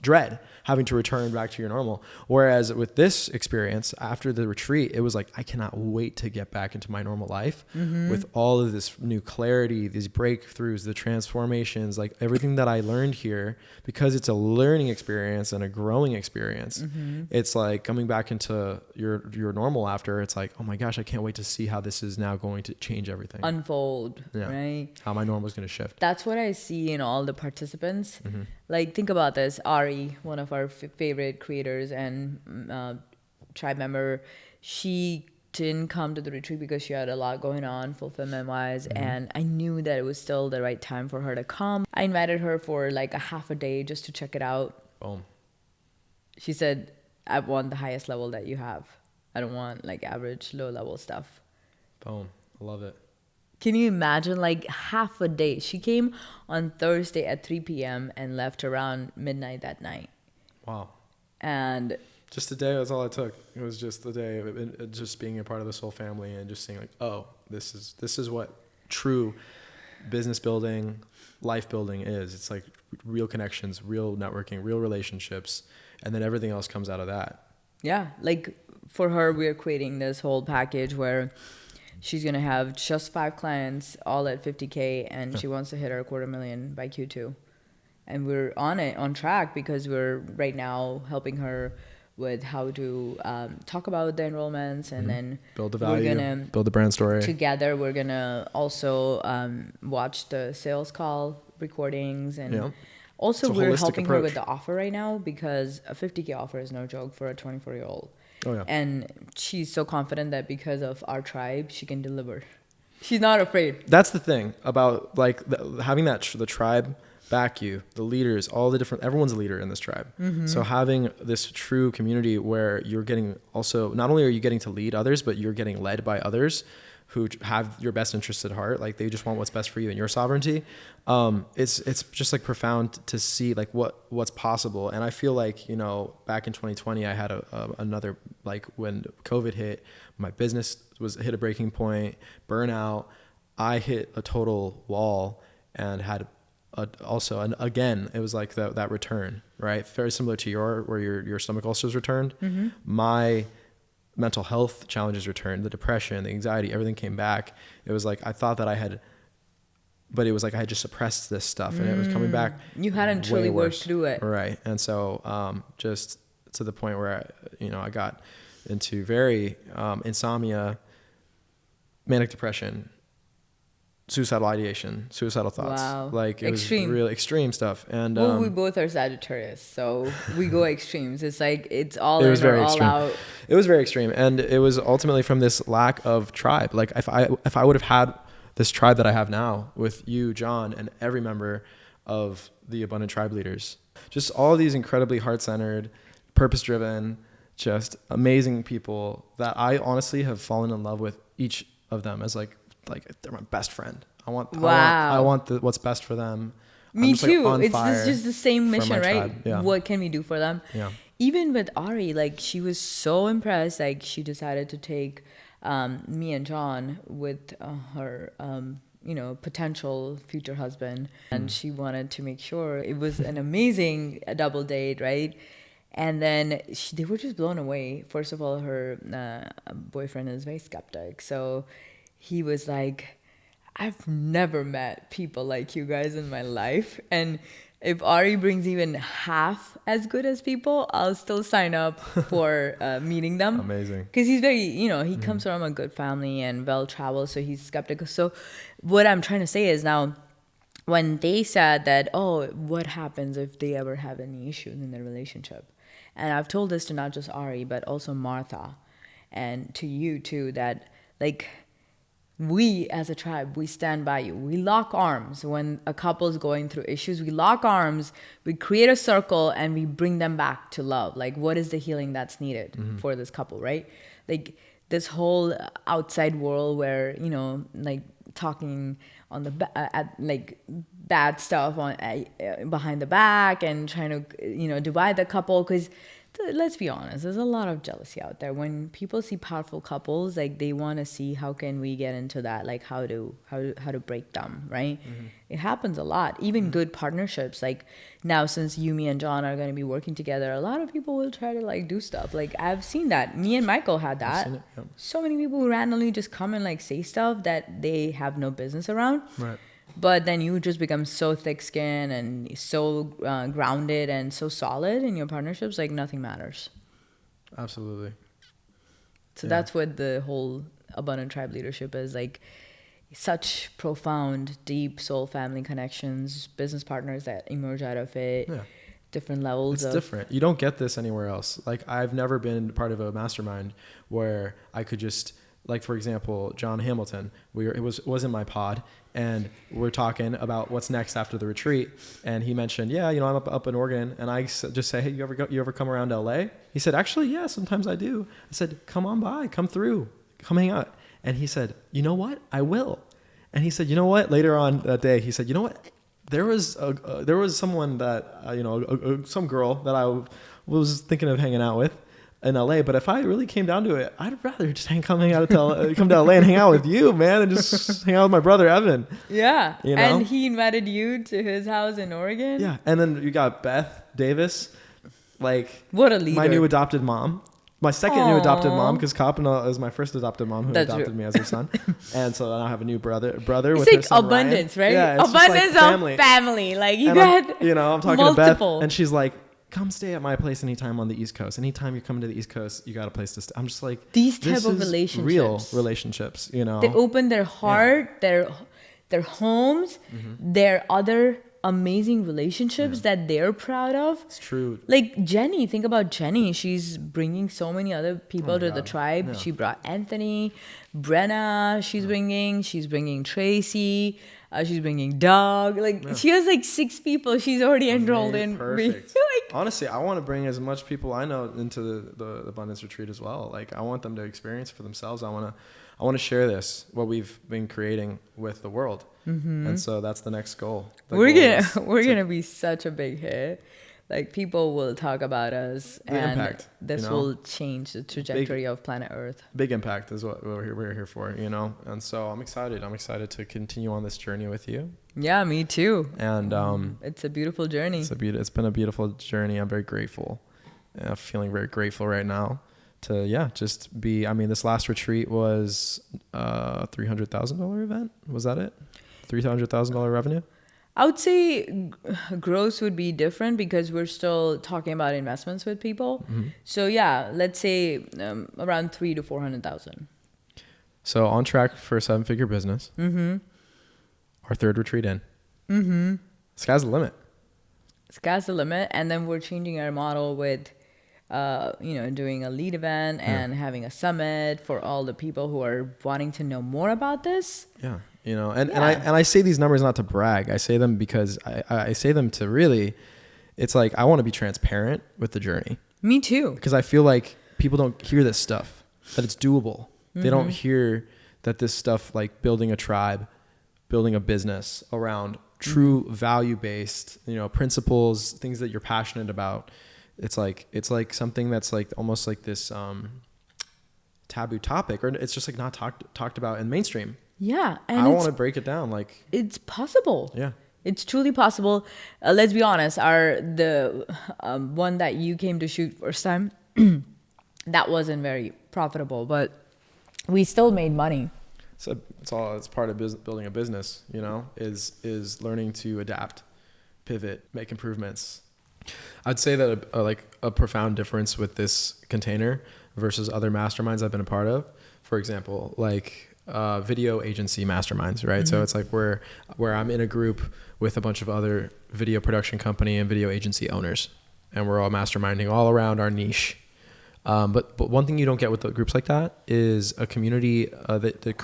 dread having to return back to your normal. Whereas with this experience after the retreat, it was like, I cannot wait to get back into my normal life with all of this new clarity, these breakthroughs, the transformations, like everything that I learned here, because it's a learning experience and a growing experience. It's like coming back into your normal after. It's like, oh my gosh, I can't wait to see how this is now going to change everything. Unfold, right? How my normal is going to shift. That's what I see in all the participants. Like, think about this. Ari, one of our favorite creators and tribe member, she didn't come to the retreat because she had a lot going on fulfillment wise, and I knew that it was still the right time for her to come. I invited her for like a half a day just to check it out. Boom. She said, I want the highest level that you have. I don't want like average low level stuff. Boom. I love it. Can you imagine, like, half a day? She came on Thursday at 3 p.m. and left around midnight that night. Wow. And just a day, that's all it took. It was just the day of it, just being a part of this whole family and just seeing like, oh, this is what true business building, life building is. It's like real connections, real networking, real relationships, and then everything else comes out of that. Yeah, like for her, we're creating this whole package where she's going to have just 5 clients, all at $50K, and she wants to hit her $250,000 by Q2. And we're on track, because we're right now helping her with how to talk about the enrollments, and then build the value, build the brand story. Together, we're going to also watch the sales call recordings. And also, we're helping her with the offer right now, because a $50K offer is no joke for a 24-year-old. Oh, yeah. And she's so confident that because of our tribe, she can deliver. She's not afraid. That's the thing about like having the tribe back you, the leaders, all the different, everyone's a leader in this tribe. So having this true community where you're getting also, not only are you getting to lead others, but you're getting led by others who have your best interests at heart. Like they just want what's best for you and your sovereignty. It's just like profound to see like what's possible. And I feel like, you know, back in 2020, I had another, like when COVID hit, my business hit a breaking point, burnout. I hit a total wall and had and again, it was like that return, right? Very similar to where your stomach ulcers returned. My mental health challenges returned, the depression, the anxiety, everything came back. It was like I thought that I had just suppressed this stuff, and it was coming back. You hadn't truly worked through it, right? And so just to the point where I got into very insomnia, manic depression, suicidal ideation, suicidal thoughts. Wow. Like it was really extreme stuff. And well, we both are Sagittarius, so we go extremes. It's like it's all in or all out. It was very extreme, and it was ultimately from this lack of tribe. Like if I would have had this tribe that I have now with you, John, and every member of the Abundant Tribe leaders, just all these incredibly heart-centered, purpose-driven, just amazing people that I honestly have fallen in love with each of them as like they're my best friend. I want what's best for them. Me too. It's just the same mission, right? Yeah. What can we do for them? Yeah. Even with Ari, like she was so impressed. Like she decided to take me and John with her, potential future husband, and she wanted to make sure it was an amazing double date, right? And then they were just blown away. First of all, her boyfriend is very skeptic, so he was like, I've never met people like you guys in my life. And if Ari brings even half as good as people, I'll still sign up for meeting them. Amazing. Because he's very, he comes from a good family and well-traveled, so he's skeptical. So what I'm trying to say is now, when they said that, oh, what happens if they ever have any issues in their relationship? And I've told this to not just Ari, but also Martha, and to you too, that like, we as a tribe, we stand by you. We lock arms when a couple is going through issues. We lock arms, we create a circle, and we bring them back to love. Like, what is the healing that's needed for this couple, right? Like, this whole outside world where, like talking on the bad stuff on behind the back and trying to, divide the couple, because let's be honest, there's a lot of jealousy out there. When people see powerful couples, like they want to see how can we get into that, like how to break them, right? It happens a lot. Even good partnerships, like now since you, me, and John are going to be working together, a lot of people will try to like do stuff. Like I've seen that. Me and Michael had that. So many people who randomly just come and like say stuff that they have no business around. Right. But then you just become so thick-skinned and so grounded and so solid in your partnerships, like nothing matters. Absolutely. So that's what the whole Abundant Tribe leadership is, like such profound, deep soul family connections, business partners that emerge out of it, different levels. It's different. You don't get this anywhere else. Like I've never been part of a mastermind where I could just, like for example, John Hamilton, it was in my pod, and we're talking about what's next after the retreat, and he mentioned, I'm up in Oregon, and I just say, hey, you ever come around LA? He said, actually, yeah, sometimes I do. I said, come on by, come through, come hang out. And he said, you know what? I will. And he said, you know what? Later on that day, he said, you know what? There was someone that some girl that I was thinking of hanging out with in LA, but if I really came down to it, I'd rather just come to LA and hang out with you, man, and just hang out with my brother Evan. Yeah. And he invited you to his house in Oregon. Yeah. And then you got Beth Davis, like what a leader. My new adopted mom. My second new adopted mom, because Kapana is my first adopted mom who adopted me as her son. And so I have a new brother it's with like her son, abundance, Ryan. right? Yeah, abundance of family. Like you got I'm talking multiple. to Beth, and she's like, come stay at my place anytime on the East Coast. Anytime you're coming to the East Coast, you got a place to stay. I'm just like, these type of relationships, real relationships, They open their heart, their homes, their other amazing relationships that they're proud of. It's true. Like Jenny, think about Jenny. She's bringing so many other people to the tribe. Yeah. She brought Anthony, Brenna. She's bringing Tracy. She's bringing Doug. She has like 6 people she's already enrolled in. Perfect. Honestly, I want to bring as much people I know into the Abundance Retreat as well. Like I want them to experience it for themselves. I want to share what we've been creating with the world. And so that's the next goal. We're gonna be such a big hit. Like people will talk about us, and impact, this will change the trajectory of planet Earth. Big impact is what we're here for, And so I'm excited. I'm excited to continue on this journey with you. Yeah, me too. And it's a beautiful journey. It's been a beautiful journey. I'm very grateful. Feeling very grateful right now to just be. I mean, this last retreat was $300,000 event. Was that it? $300,000 revenue. I would say gross would be different because we're still talking about investments with people. So let's say around 300,000 to 400,000. So on track for a 7-figure business. Our 3rd retreat in. Sky's the limit. Sky's the limit, and then we're changing our model with, doing a lead event and having a summit for all the people who are wanting to know more about this. Yeah. And I say these numbers not to brag. I say them because I say them to really, it's like I want to be transparent with the journey. Me too. Because I feel like people don't hear this stuff, that it's doable. They don't hear that this stuff like building a tribe, building a business around true value-based, principles, things that you're passionate about. It's like something that's like almost like this taboo topic, or it's just like not talked about in mainstream. Yeah. And I want to break it down. Like it's possible. Yeah. It's truly possible. Let's be honest. The one that you came to shoot first time, that wasn't very profitable, but we still made money. So it's part of building a business, is learning to adapt, pivot, make improvements. I'd say that a profound difference with this container versus other masterminds I've been a part of, for example, video agency masterminds, right? So it's like where I'm in a group with a bunch of other video production company and video agency owners, and we're all masterminding all around our niche. But one thing you don't get with the groups like that is a community that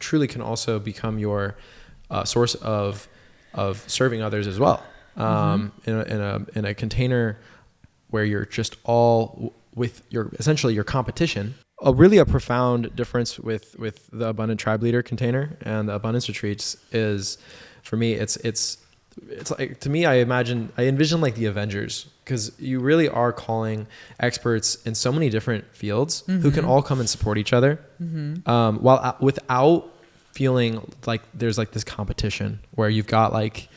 truly can also become your source of serving others as well. In a container where you're just all with essentially your competition. A profound difference with the Abundant Tribe Leader container and the Abundance Retreats is, for me, it's it's like, to me, I envision like the Avengers, because you really are calling experts in so many different fields who can all come and support each other, while without feeling like there's like this competition where you've got like,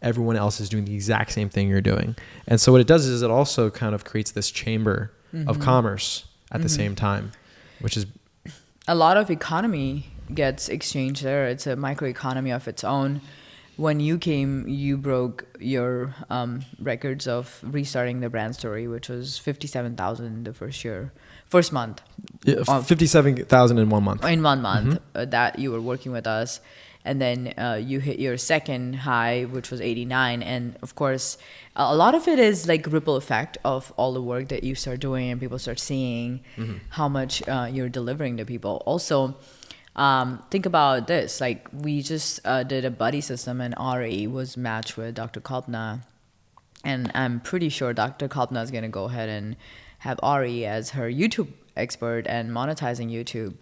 everyone else is doing the exact same thing you're doing. And so what it does is it also kind of creates this chamber of commerce at the same time, which is a lot of economy gets exchanged there. It's a microeconomy of its own. When you came, you broke your records of restarting the brand story, which was 57,000 the first month. Yeah, 57,000 in 1 month. In 1 month that you were working with us. And then you hit your second high, which was 89. And of course, a lot of it is like ripple effect of all the work that you start doing and people start seeing how much you're delivering to people. Also, think about this. Like we just did a buddy system, and Ari was matched with Dr. Kalpana. And I'm pretty sure Dr. Kalpana is going to go ahead and have Ari as her YouTube expert and monetizing YouTube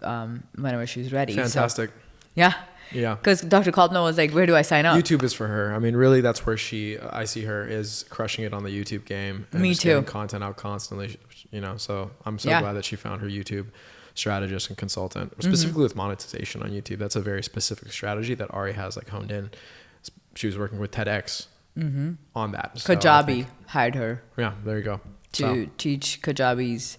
whenever she's ready. Fantastic. So, yeah. Yeah. Because Dr. Kalpana was like, where do I sign up? YouTube is for her. I mean, really, that's where I see her is crushing it on the YouTube game. And Me just too. getting content out constantly, so I'm so glad that she found her YouTube strategist and consultant, specifically with monetization on YouTube. That's a very specific strategy that Ari has like honed in. She was working with TEDx on that. So Kajabi hired her. Yeah, there you go. To teach Kajabi's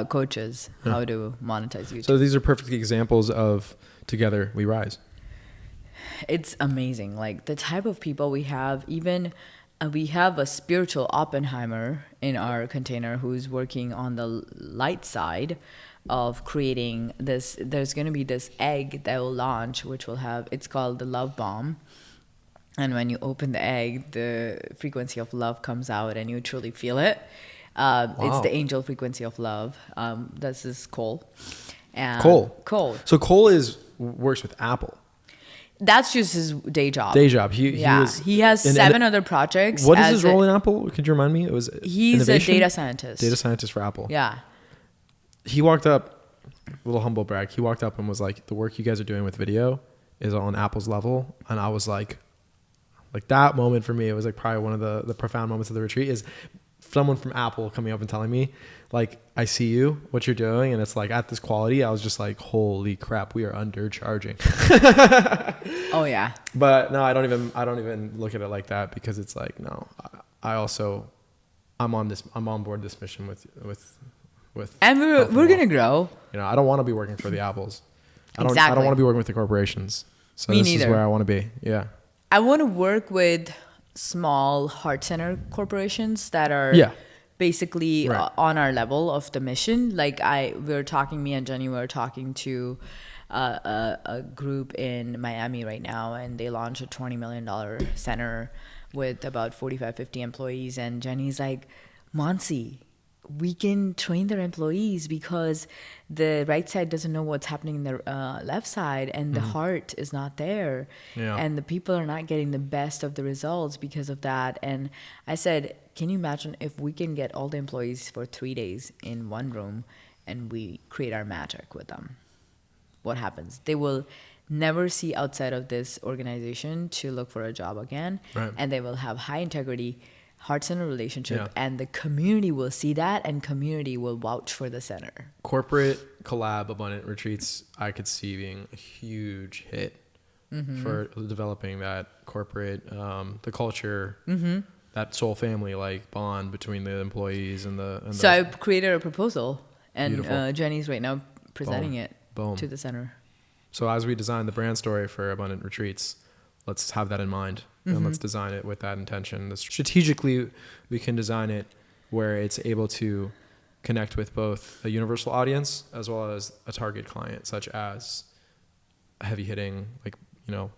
coaches how to monetize YouTube. So these are perfect examples of Together We Rise. It's amazing. Like the type of people we have, even we have a spiritual Oppenheimer in our container who's working on the light side of creating this. There's going to be this egg that will launch, which will have, it's called the love bomb. And when you open the egg, the frequency of love comes out and you truly feel it. It's the angel frequency of love. This is Cole. Cole. So Cole works with Apple. That's just his day job. He has 7 other projects. What is his role in Apple? Could you remind me? He's innovation? a data scientist. Data scientist for Apple. Yeah. He walked up, little humble brag. He walked up and was like, "The work you guys are doing with video is on Apple's level." And I was like that moment for me, it was like probably one of the profound moments of the retreat is someone from Apple coming up and telling me, like, I see you, what you're doing, and it's like at this quality. I was just like, holy crap, we are undercharging. Oh yeah. But no, I don't even look at it like that, because it's like, no, I'm on board this mission with and we're gonna grow. I don't want to be working for the Apples. I don't want to be working with the corporations. So Me this neither. is where I want to be. Yeah. I want to work with small heart center corporations that are basically on our level of the mission. Like me and Jenny were talking to a group in Miami right now, and they launched a $20 million center with about 45, 50 employees. And Jenny's like, Mansi, we can train their employees because the right side doesn't know what's happening in the left side, and the heart is not there. Yeah. And the people are not getting the best of the results because of that. And I said, can you imagine if we can get all the employees for 3 days in one room and we create our magic with them? What happens? They will never see outside of this organization to look for a job again. Right. And they will have high integrity, heart-centered relationship, and the community will see that, and community will vouch for the center. Corporate collab abundant retreats, I could see being a huge hit for developing that corporate, the culture, that soul family like bond between the employees and the. So I created a proposal, and Jenny's right now presenting it to the center. So as we design the brand story for abundant retreats, let's have that in mind. And let's design it with that intention. Strategically, we can design it where it's able to connect with both a universal audience as well as a target client, such as a heavy hitting, like,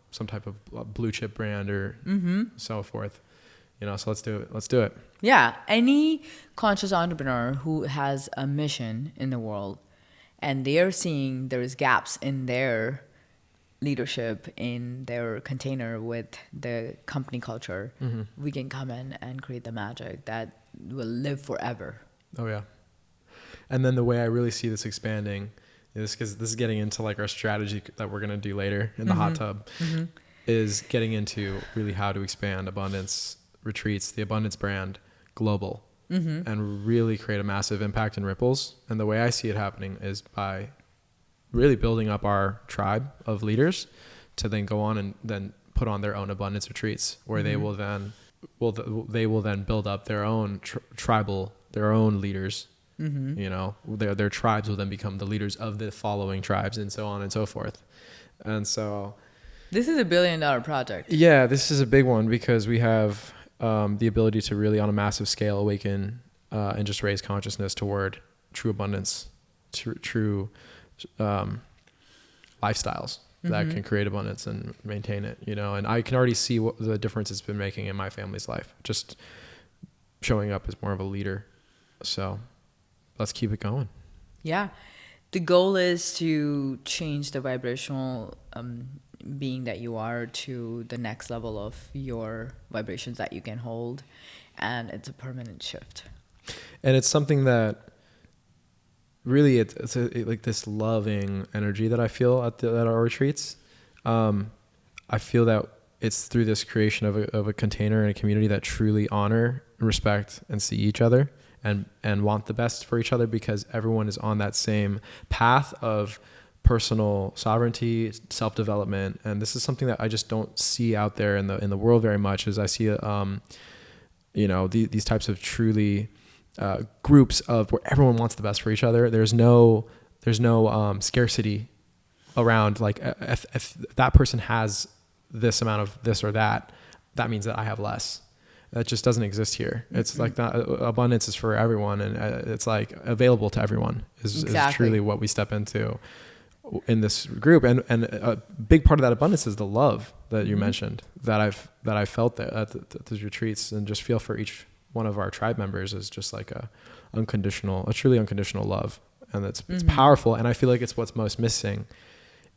some type of blue chip brand or so forth. So let's do it. Let's do it. Yeah. Any conscious entrepreneur who has a mission in the world and they are seeing there's gaps in their leadership, in their container with the company culture, we can come in and create the magic that will live forever. Oh yeah. And then the way I really see this expanding is because this is getting into like our strategy that we're going to do later in the hot tub. is getting into really how to expand abundance retreats, the abundance brand, global, and really create a massive impact and ripples. And the way I see it happening is by really building up our tribe of leaders to then go on and then put on their own abundance retreats, where they will then build up their own tribal, their own leaders. You know, their tribes will then become the leaders of the following tribes, and so on and so forth. And so this is $1 billion project. Yeah, this is a big one, because we have the ability to really on a massive scale awaken and just raise consciousness toward true abundance, true lifestyles that can create abundance and maintain it, you know. And I can already see what the difference it's been making in my family's life, just showing up as more of a leader. So let's keep it going. Yeah. The goal is to change the vibrational being that you are to the next level of your vibrations that you can hold. And it's a permanent shift. And it's something that really it's like this loving energy that I feel at our retreats. I feel that it's through this creation of a container and a community that truly honor, respect, and see each other and want the best for each other, because everyone is on that same path of personal sovereignty, self-development. And this is something that I just don't see out there in the world very much, as I see you know, these types of truly groups of where everyone wants the best for each other. There's no scarcity around, like, if that person has this amount of this or that means that I have less. That just doesn't exist here. It's like that abundance is for everyone, and it's like available to everyone is truly what we step into in this group. And a big part of that abundance is the love that you mentioned that I felt there at those retreats, and just feel for each one of our tribe members is just like a truly unconditional love. And it's powerful. And I feel like it's what's most missing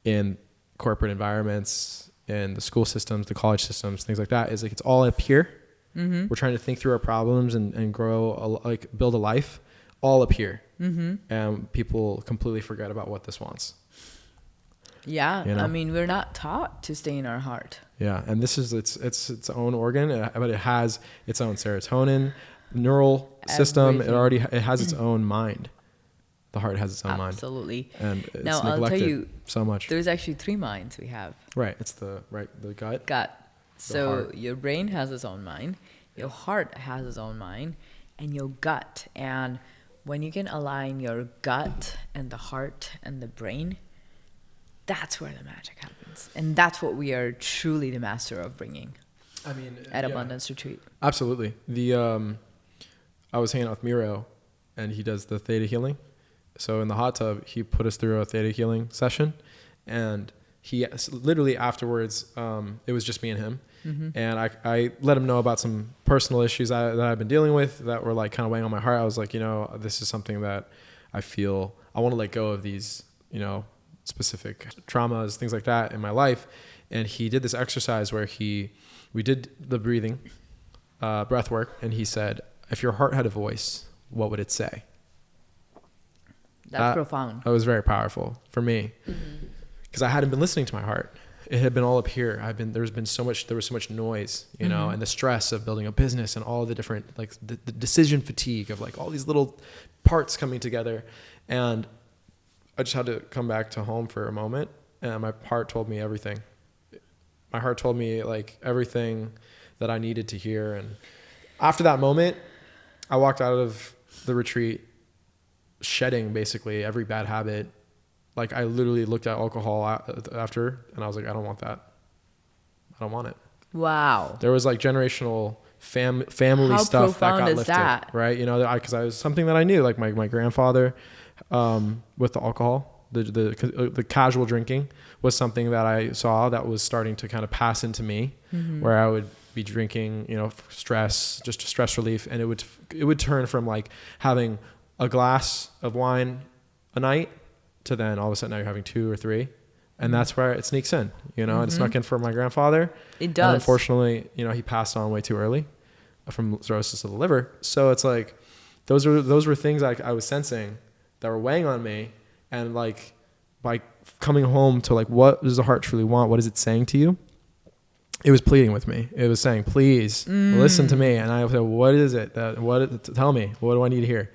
in corporate environments, in the school systems, the college systems, things like that, is like, it's all up here. We're trying to think through our problems and grow, build a life all up here. And people completely forget about what this wants. Yeah. You know? I mean, we're not taught to stay in our heart. Yeah. And this is its own organ, but it has its own serotonin, neural system. It has its own mind. The heart has its own mind. Absolutely. And it's now, neglected I'll tell you so much. There's actually 3 minds we have. Right. It's the gut. Gut. So heart. your brain has its own mind, your heart has its own mind, and your gut. And when you can align your gut and the heart and the brain, that's where the magic happens. And that's what we are truly the master of bringing. I mean, at Abundance Retreat. Absolutely. I was hanging out with Miro, and he does the theta healing. So in the hot tub, he put us through a theta healing session, and he literally afterwards, it was just me and him. And I let him know about some personal issues that I've been dealing with that were like kind of weighing on my heart. I was like, you know, this is something that I feel I want to let go of, these, you know, specific traumas, things like that in my life. And he did this exercise where we did the breathing, breath work. And he said, if your heart had a voice, what would it say? That's profound. That was very powerful for me, because I hadn't been listening to my heart. It had been all up here. There was so much noise, you know, and the stress of building a business and all the different, like the decision fatigue of like all these little parts coming together. And I just had to come back to home for a moment, and my heart told me everything. My heart told me like everything that I needed to hear. And after that moment, I walked out of the retreat shedding basically every bad habit. Like I literally looked at alcohol after, and I was like, I don't want that. I don't want it. Wow. There was like generational family How stuff that got is lifted, that? right? You know, because I was something that I knew, like my grandfather, with the alcohol, the casual drinking was something that I saw that was starting to kind of pass into me, where I would be drinking, you know, stress, just stress relief, and it would turn from like having a glass of wine a night to then all of a sudden now you're having 2 or 3. And that's where it sneaks in, you know. It snuck in for my grandfather. It does. And unfortunately, you know, he passed on way too early from cirrhosis of the liver. So it's like, those were things I was sensing that were weighing on me. And like, by coming home to like, what does the heart truly want? What is it saying to you? it was pleading with me. It was saying, please listen to me. And I said, what is it? Tell me, what do I need to hear?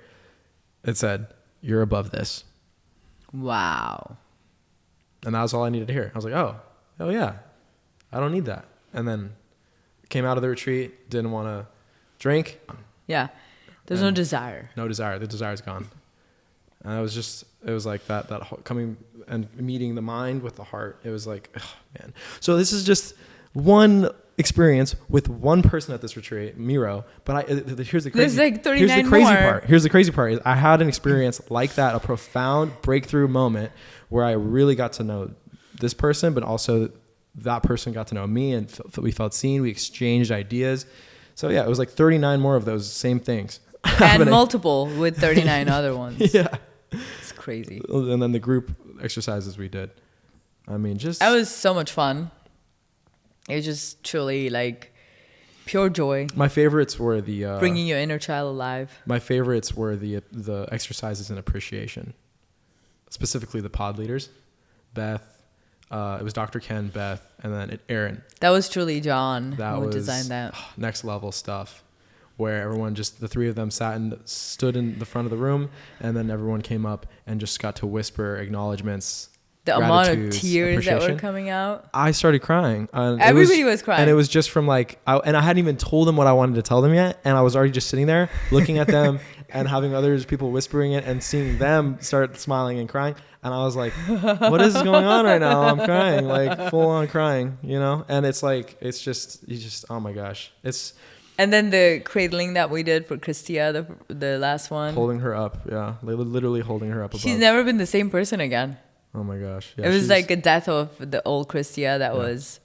It said, you're above this. Wow. And that was all I needed to hear. I was like, oh yeah, I don't need that. And then came out of the retreat, didn't want to drink. Yeah. There's no desire. No desire. The desire's gone. And it was like that coming and meeting the mind with the heart. It was like, oh, man. So this is just one experience with one person at this retreat, Miro. But here's the crazy. There's like 39 here's the crazy more. part. Here's the crazy part is I had an experience like that, a profound breakthrough moment where I really got to know this person, but also that person got to know me, and we felt seen. We exchanged ideas. So yeah, it was like 39 more of those same things. And multiple with 39 other ones. Yeah. It's crazy. And then the group exercises we did. I mean, that was so much fun. It was just truly like pure joy. My favorites were the bringing your inner child alive. My favorites were the exercises in appreciation, specifically the pod leaders, Beth. It was Dr. Ken, Beth, and then Aaron. That was truly John who was designed that. Next level stuff, where everyone the three of them stood in the front of the room, and then everyone came up and just got to whisper acknowledgements. The amount of tears that were coming out. I started crying. Everybody was crying. And it was just from I hadn't even told them what I wanted to tell them yet. And I was already just sitting there looking at them and having people whispering it and seeing them start smiling and crying. And I was like, what is going on right now? I'm crying, like full on crying, you know? And it's like, oh my gosh. And then the cradling that we did for Christia, the last one. Holding her up. Yeah. Literally holding her up above. She's never been the same person again. Oh my gosh. Yeah, it was like a death of the old Christia that was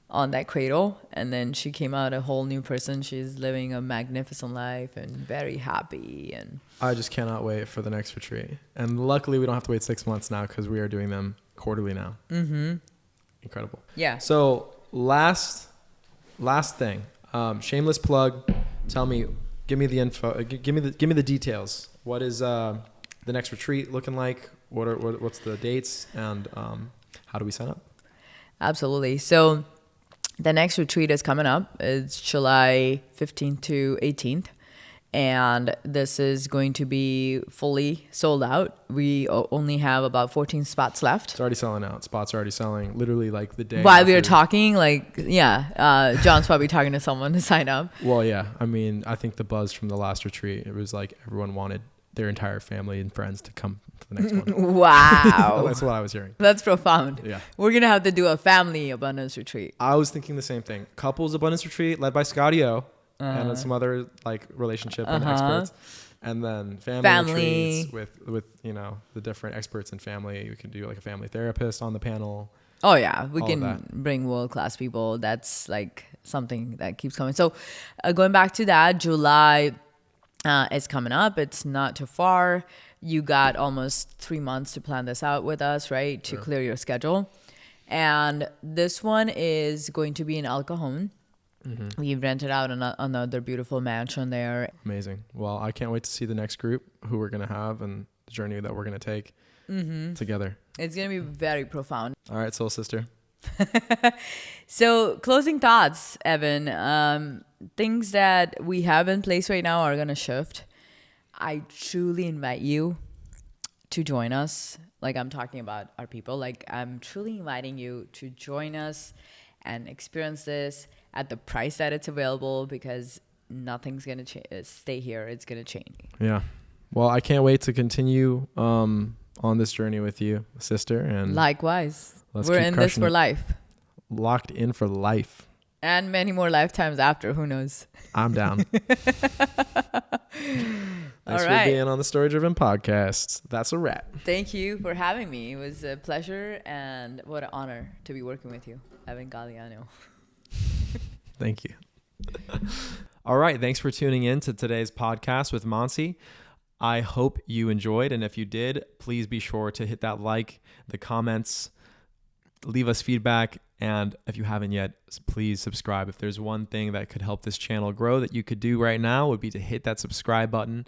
on that cradle. And then she came out a whole new person. She's living a magnificent life and very happy. And I just cannot wait for the next retreat. And luckily we don't have to wait 6 months now because we are doing them quarterly now. Mm-hmm. Incredible. Yeah. So last thing, shameless plug. Tell me, give me the info. Give me the details. What is the next retreat looking like? What's the dates, and how do we sign up? Absolutely. So the next retreat is coming up. It's July 15th to 18th. And this is going to be fully sold out. We only have about 14 spots left. It's already selling out. Spots are already selling. Literally like the day. While we were talking, John's probably talking to someone to sign up. Well, yeah. I mean, I think the buzz from the last retreat, it was like everyone wanted their entire family and friends to come to the next one. Wow. That's what I was hearing. That's profound. Yeah. We're going to have to do a family abundance retreat. I was thinking the same thing. Couples abundance retreat led by Scotty O. And then some other relationship and experts, and then family retreats with the different experts in family. We can do like a family therapist on the panel. Oh yeah, we can bring world-class people. That's like something that keeps coming. So going back to that, July is coming up. It's not too far. You got almost 3 months to plan this out with us, right? To clear your schedule. And this one is going to be in El Cajon. Mm-hmm. We've rented out another beautiful mansion there. Amazing. Well, I can't wait to see the next group who we're going to have and the journey that we're going to take together. It's going to be very profound. All right, soul sister. So closing thoughts, Evan. Things that we have in place right now are going to shift. I truly invite you to join us. Like I'm talking about our people. Like I'm truly inviting you to join us and experience this at the price that it's available, because nothing's going to stay here. It's going to change. Yeah. Well, I can't wait to continue on this journey with you, sister. And likewise. We're in this for life. Locked in for life. And many more lifetimes after. Who knows? I'm down. Thanks for being on the Story Driven podcast. That's a wrap. Thank you for having me. It was a pleasure, and what an honor to be working with you, Evan Galliano. Thank you. All right. Thanks for tuning in to today's podcast with Mansi. I hope you enjoyed. And if you did, please be sure to hit that like, the comments, leave us feedback. And if you haven't yet, please subscribe. If there's one thing that could help this channel grow that you could do right now, would be to hit that subscribe button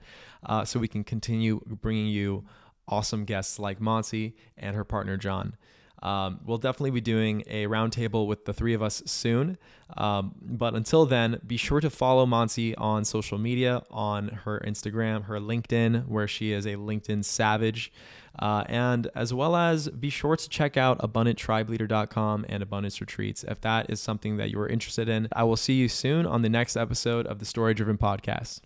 so we can continue bringing you awesome guests like Mansi and her partner, John. We'll definitely be doing a roundtable with the three of us soon. But until then, be sure to follow Mansi on social media, on her Instagram, her LinkedIn, where she is a LinkedIn savage. And as well as be sure to check out abundanttribeleader.com and Abundance Retreats if that is something that you are interested in. I will see you soon on the next episode of the Story Driven Podcast.